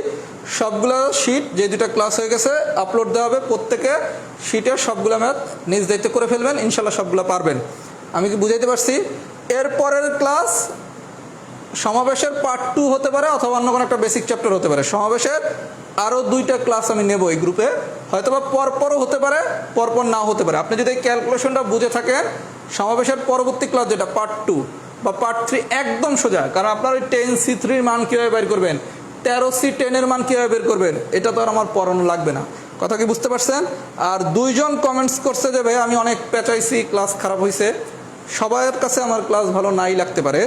সবগুলো শিট, যে 2টা ক্লাস হয়ে গেছে, আপলোড দেওয়া হবে। প্রত্যেকে শিটের সবগুলো ম্যাথ নিজ দায়িত্বে করে ফেলবেন, ইনশাল্লাহ সবগুলো পারবেন। আমি কি বুঝাইতে পারছি? এরপরের ক্লাস সমাবেশের পার্ট 2 হতে পারে অথবা অন্য কোনো একটা বেসিক চ্যাপ্টার হতে পারে। সমাবেশের আরও 2টা ক্লাস আমি নেব এই গ্রুপে, হয়তোবা পরপরও হতে পারে, পরপর নাও হতে পারে। আপনি যদি এই ক্যালকুলেশনটা বুঝে থাকেন, সমাবেশের পরবর্তী ক্লাস যেটা পার্ট 2 বা পার্ট 3 একদম সোজা। কারণ আপনার ওই 10C3 মান কীভাবে বের করবেন, 13C10 মান কীভাবে বের করবেন, এটা তো আর আমার পড়ানো লাগবে না। কথা কি বুঝতে পারছেন? আর 2 জন কমেন্টস করছে যে ভাই আমি অনেক পেঁচাইছি, ক্লাস খারাপ হয়েছে। সবার কাছে আমার ক্লাস ভালো নাই লাগতে পারে।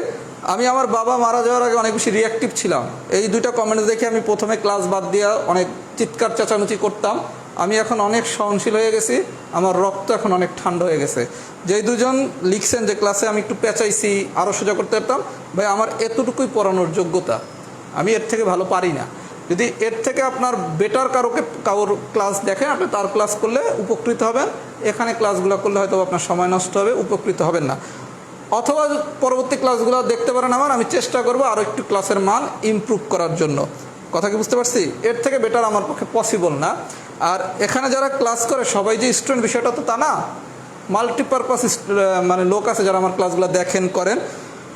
আমি আমার বাবা মারা যাওয়ার আগে অনেক বেশি রিঅ্যাক্টিভ ছিলাম। এই 2টা কমেন্টস দেখে আমি প্রথমে ক্লাস বাদ দিয়ে অনেক চিৎকার চেঁচামেচি করতাম। আমি এখন অনেক সহনশীল হয়ে গেছি, আমার রক্ত এখন অনেক ঠান্ডা হয়ে গেছে। যেই 2 জন লিখছেন যে ক্লাসে আমি একটু পেঁচাইছি, আরও সোজা করতে পারতাম, ভাই আমার এতটুকুই পড়ানোর যোগ্যতা, আমি এর থেকে ভালো পারি না। যদি এর থেকে আপনার বেটার কারোর ক্লাস দেখেন, আপনি তার ক্লাস করলে উপকৃত হবেন। এখানে ক্লাসগুলো করলে হয়তো আপনার সময় নষ্ট হবে, উপকৃত হবেন না। অথবা পরবর্তী ক্লাসগুলো দেখতে পারেন আমার, আমি চেষ্টা করব আরও একটু ক্লাসের মান ইমপ্রুভ করার জন্য। কথা কি বুঝতে পারছি? এর থেকে বেটার আমার পক্ষে পসিবল না। আর এখানে যারা ক্লাস করে সবাই যে স্টুডেন্ট বিষয়টা তো তা না, মাল্টিপারপাস মানে লোক আছে যারা আমার ক্লাসগুলো দেখেন, করেন।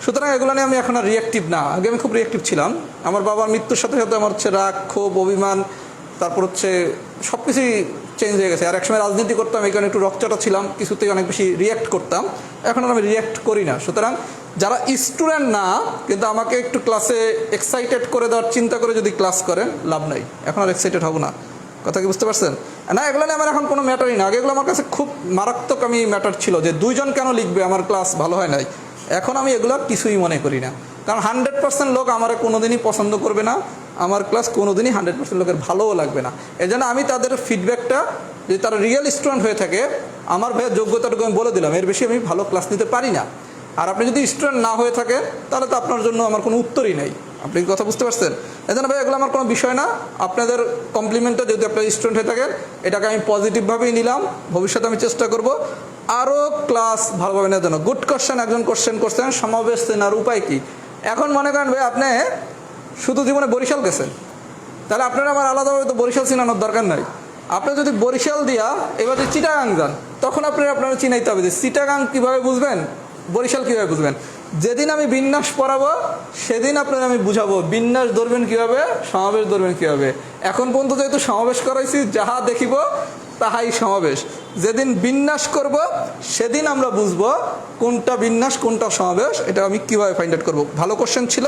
সুতরাং এগুলো নিয়ে আমি এখন আর রিঅ্যাক্টিভ না। আগে আমি খুব রিঅ্যাক্টিভ ছিলাম। আমার বাবার মৃত্যুর সাথে সাথে আমার হচ্ছে রাগ, ক্ষোভ, অভিমান, তারপর হচ্ছে সব কিছুই চেঞ্জ হয়ে গেছে। আর একসময় রাজনীতি করতাম, এই কারণে একটু রকচটা ছিলাম, কিছুতেই অনেক বেশি রিঅ্যাক্ট করতাম। এখন আর আমি রিঅ্যাক্ট করি না। সুতরাং যারা স্টুডেন্ট না কিন্তু আমাকে একটু ক্লাসে এক্সাইটেড করে দেওয়ার চিন্তা করে যদি ক্লাস করেন, লাভ নাই। এখন আর এক্সাইটেড হব না। কথা কি বুঝতে পারছেন? না, এগুলো নিয়ে আমার এখন কোনো ম্যাটারই না। আগে এগুলো আমার কাছে খুব মারাত্মক আমি ম্যাটার ছিল যে 2 জন কেন লিখবে, আমার ক্লাস ভালো হয় নাই। এখন আমি এগুলো কিছুই মনে করি না, কারণ 100% লোক আমার কোনোদিনই পছন্দ করবে না, আমার ক্লাস কোনোদিনই 100% লোকের ভালোও লাগবে না। এই জন্য আমি তাদের ফিডব্যাকটা, যদি তারা রিয়েল স্টুডেন্ট হয়ে থাকে, আমার ভাইয়ের যোগ্যতাটুকু আমি বলে দিলাম, এর বেশি আমি ভালো ক্লাস নিতে পারি না। আর আপনি যদি স্টুডেন্ট না হয়ে থাকেন তাহলে তো আপনার জন্য আমার কোনো উত্তরই নেই। আপনি কি কথা বুঝতে পারছেন? এই জন্য ভাই এগুলো আমার কোনো বিষয় না। আপনাদের কমপ্লিমেন্টটা যদি আপনার স্টুডেন্ট হয়ে থাকেন এটাকে আমি পজিটিভভাবেই নিলাম। ভবিষ্যতে আমি চেষ্টা করব আরও ক্লাস ভালোভাবে নেওয়ার জন্য। গুড কোশ্চেন, একজন কোশ্চেন করছেন সমাবেশ চেনার উপায় কি। এখন মনে করেন ভাই আপনি শুধু জীবনে বরিশাল গেছেন, তাহলে আপনার আমার আলাদাভাবে তো বরিশাল চিনানোর দরকার নাই। আপনি যদি বরিশাল দিয়া এবার যদি চিটাগাং যান তখন আপনারা চিনাইতে হবে যে চিটাগাং কীভাবে বুঝবেন, বরিশাল কীভাবে বুঝবেন। যেদিন আমি বিন্যাস পড়াবো সেদিন আপনারা আমি বুঝাবো বিন্যাস ধরবেন কীভাবে, সমাবেশ ধরবেন কীভাবে। এখন পর্যন্ত যেহেতু সমাবেশ করাইছি, যাহা দেখিব তাহাই সমাবেশ। যেদিন বিন্যাস করব সেদিন আমরা বুঝবো কোনটা বিন্যাস কোনটা সমাবেশ, এটা আমি কীভাবে ফাইন্ড আউট করবো। ভালো কোশ্চেন ছিল,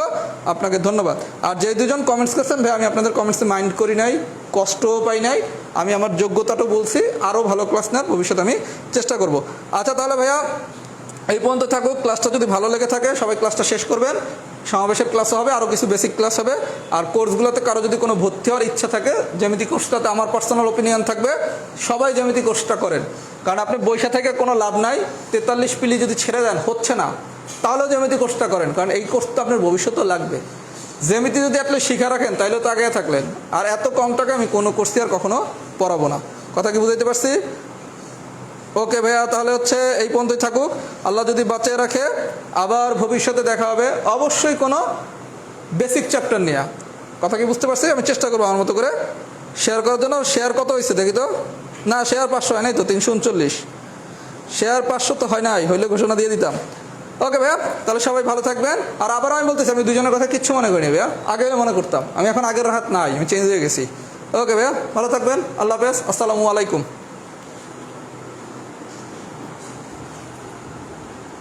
আপনাকে ধন্যবাদ। আর যে দুজন কমেন্টস করছেন ভাই আমি আপনাদের কমেন্টসে মাইন্ড করি নাই, কষ্টও পাই নাই। আমি আমার যোগ্যতাটাও বলছি, আরও ভালো ক্লাস নেওয়ার ভবিষ্যতে আমি চেষ্টা করব। আচ্ছা তাহলে ভাইয়া এই পর্যন্ত থাকুক। ক্লাসটা যদি ভালো লেগে থাকে সবাই ক্লাসটা শেষ করবেন। সমাবেশের ক্লাসও হবে, আরও কিছু বেসিক ক্লাস হবে। আর কোর্সগুলোতে কারো যদি কোনো ভর্তি হওয়ার ইচ্ছা থাকে, জ্যামিতি কোর্সটাতে আমার পার্সোনাল ওপিনিয়ন থাকবে সবাই জ্যামিতি কোর্সটা করেন। কারণ আপনি বৈশা থেকে কোনো লাভ নাই। 43 পিলি যদি ছেড়ে দেন হচ্ছে না, তাহলেও জ্যামিতি কোর্সটা করেন, কারণ এই কোর্সটা আপনার ভবিষ্যতেও লাগবে। জ্যামিতি যদি আপনি শিখে রাখেন তাইলে তো আগে থাকলেন। আর এত কম টাকা আমি কোনো কোর্সই আর কখনো পড়াবো না। কথা কি বুঝাইতে পারছি? ওকে ভাইয়া, তাহলে হচ্ছে এই পর্যন্তই থাকুক। আল্লাহ যদি বাঁচিয়ে রাখে আবার ভবিষ্যতে দেখা হবে, অবশ্যই কোনো বেসিক চ্যাপ্টার নিয়ে। কথা কি বুঝতে পারছি? আমি চেষ্টা করবো আমার মতো করে শেয়ার করার জন্য। শেয়ার কত হয়েছে দেখি তো? না, শেয়ার 500 হয় নাই তো, 339। শেয়ার 500 তো হয় নাই, হইলে ঘোষণা দিয়ে দিতাম। ওকে ভাইয়া, তাহলে সবাই ভালো থাকবেন। আর আবারও আমি বলতেছি আমি দুজনের কথা কিচ্ছু মনে করিনি ভাইয়া, আগে মনে করতাম। আমি এখন আগের হাত নাই, আমি চেঞ্জ হয়ে গেছি। ওকে ভাইয়া, ভালো থাকবেন। আল্লাহ হাফেজ, আসসালামু আলাইকুম।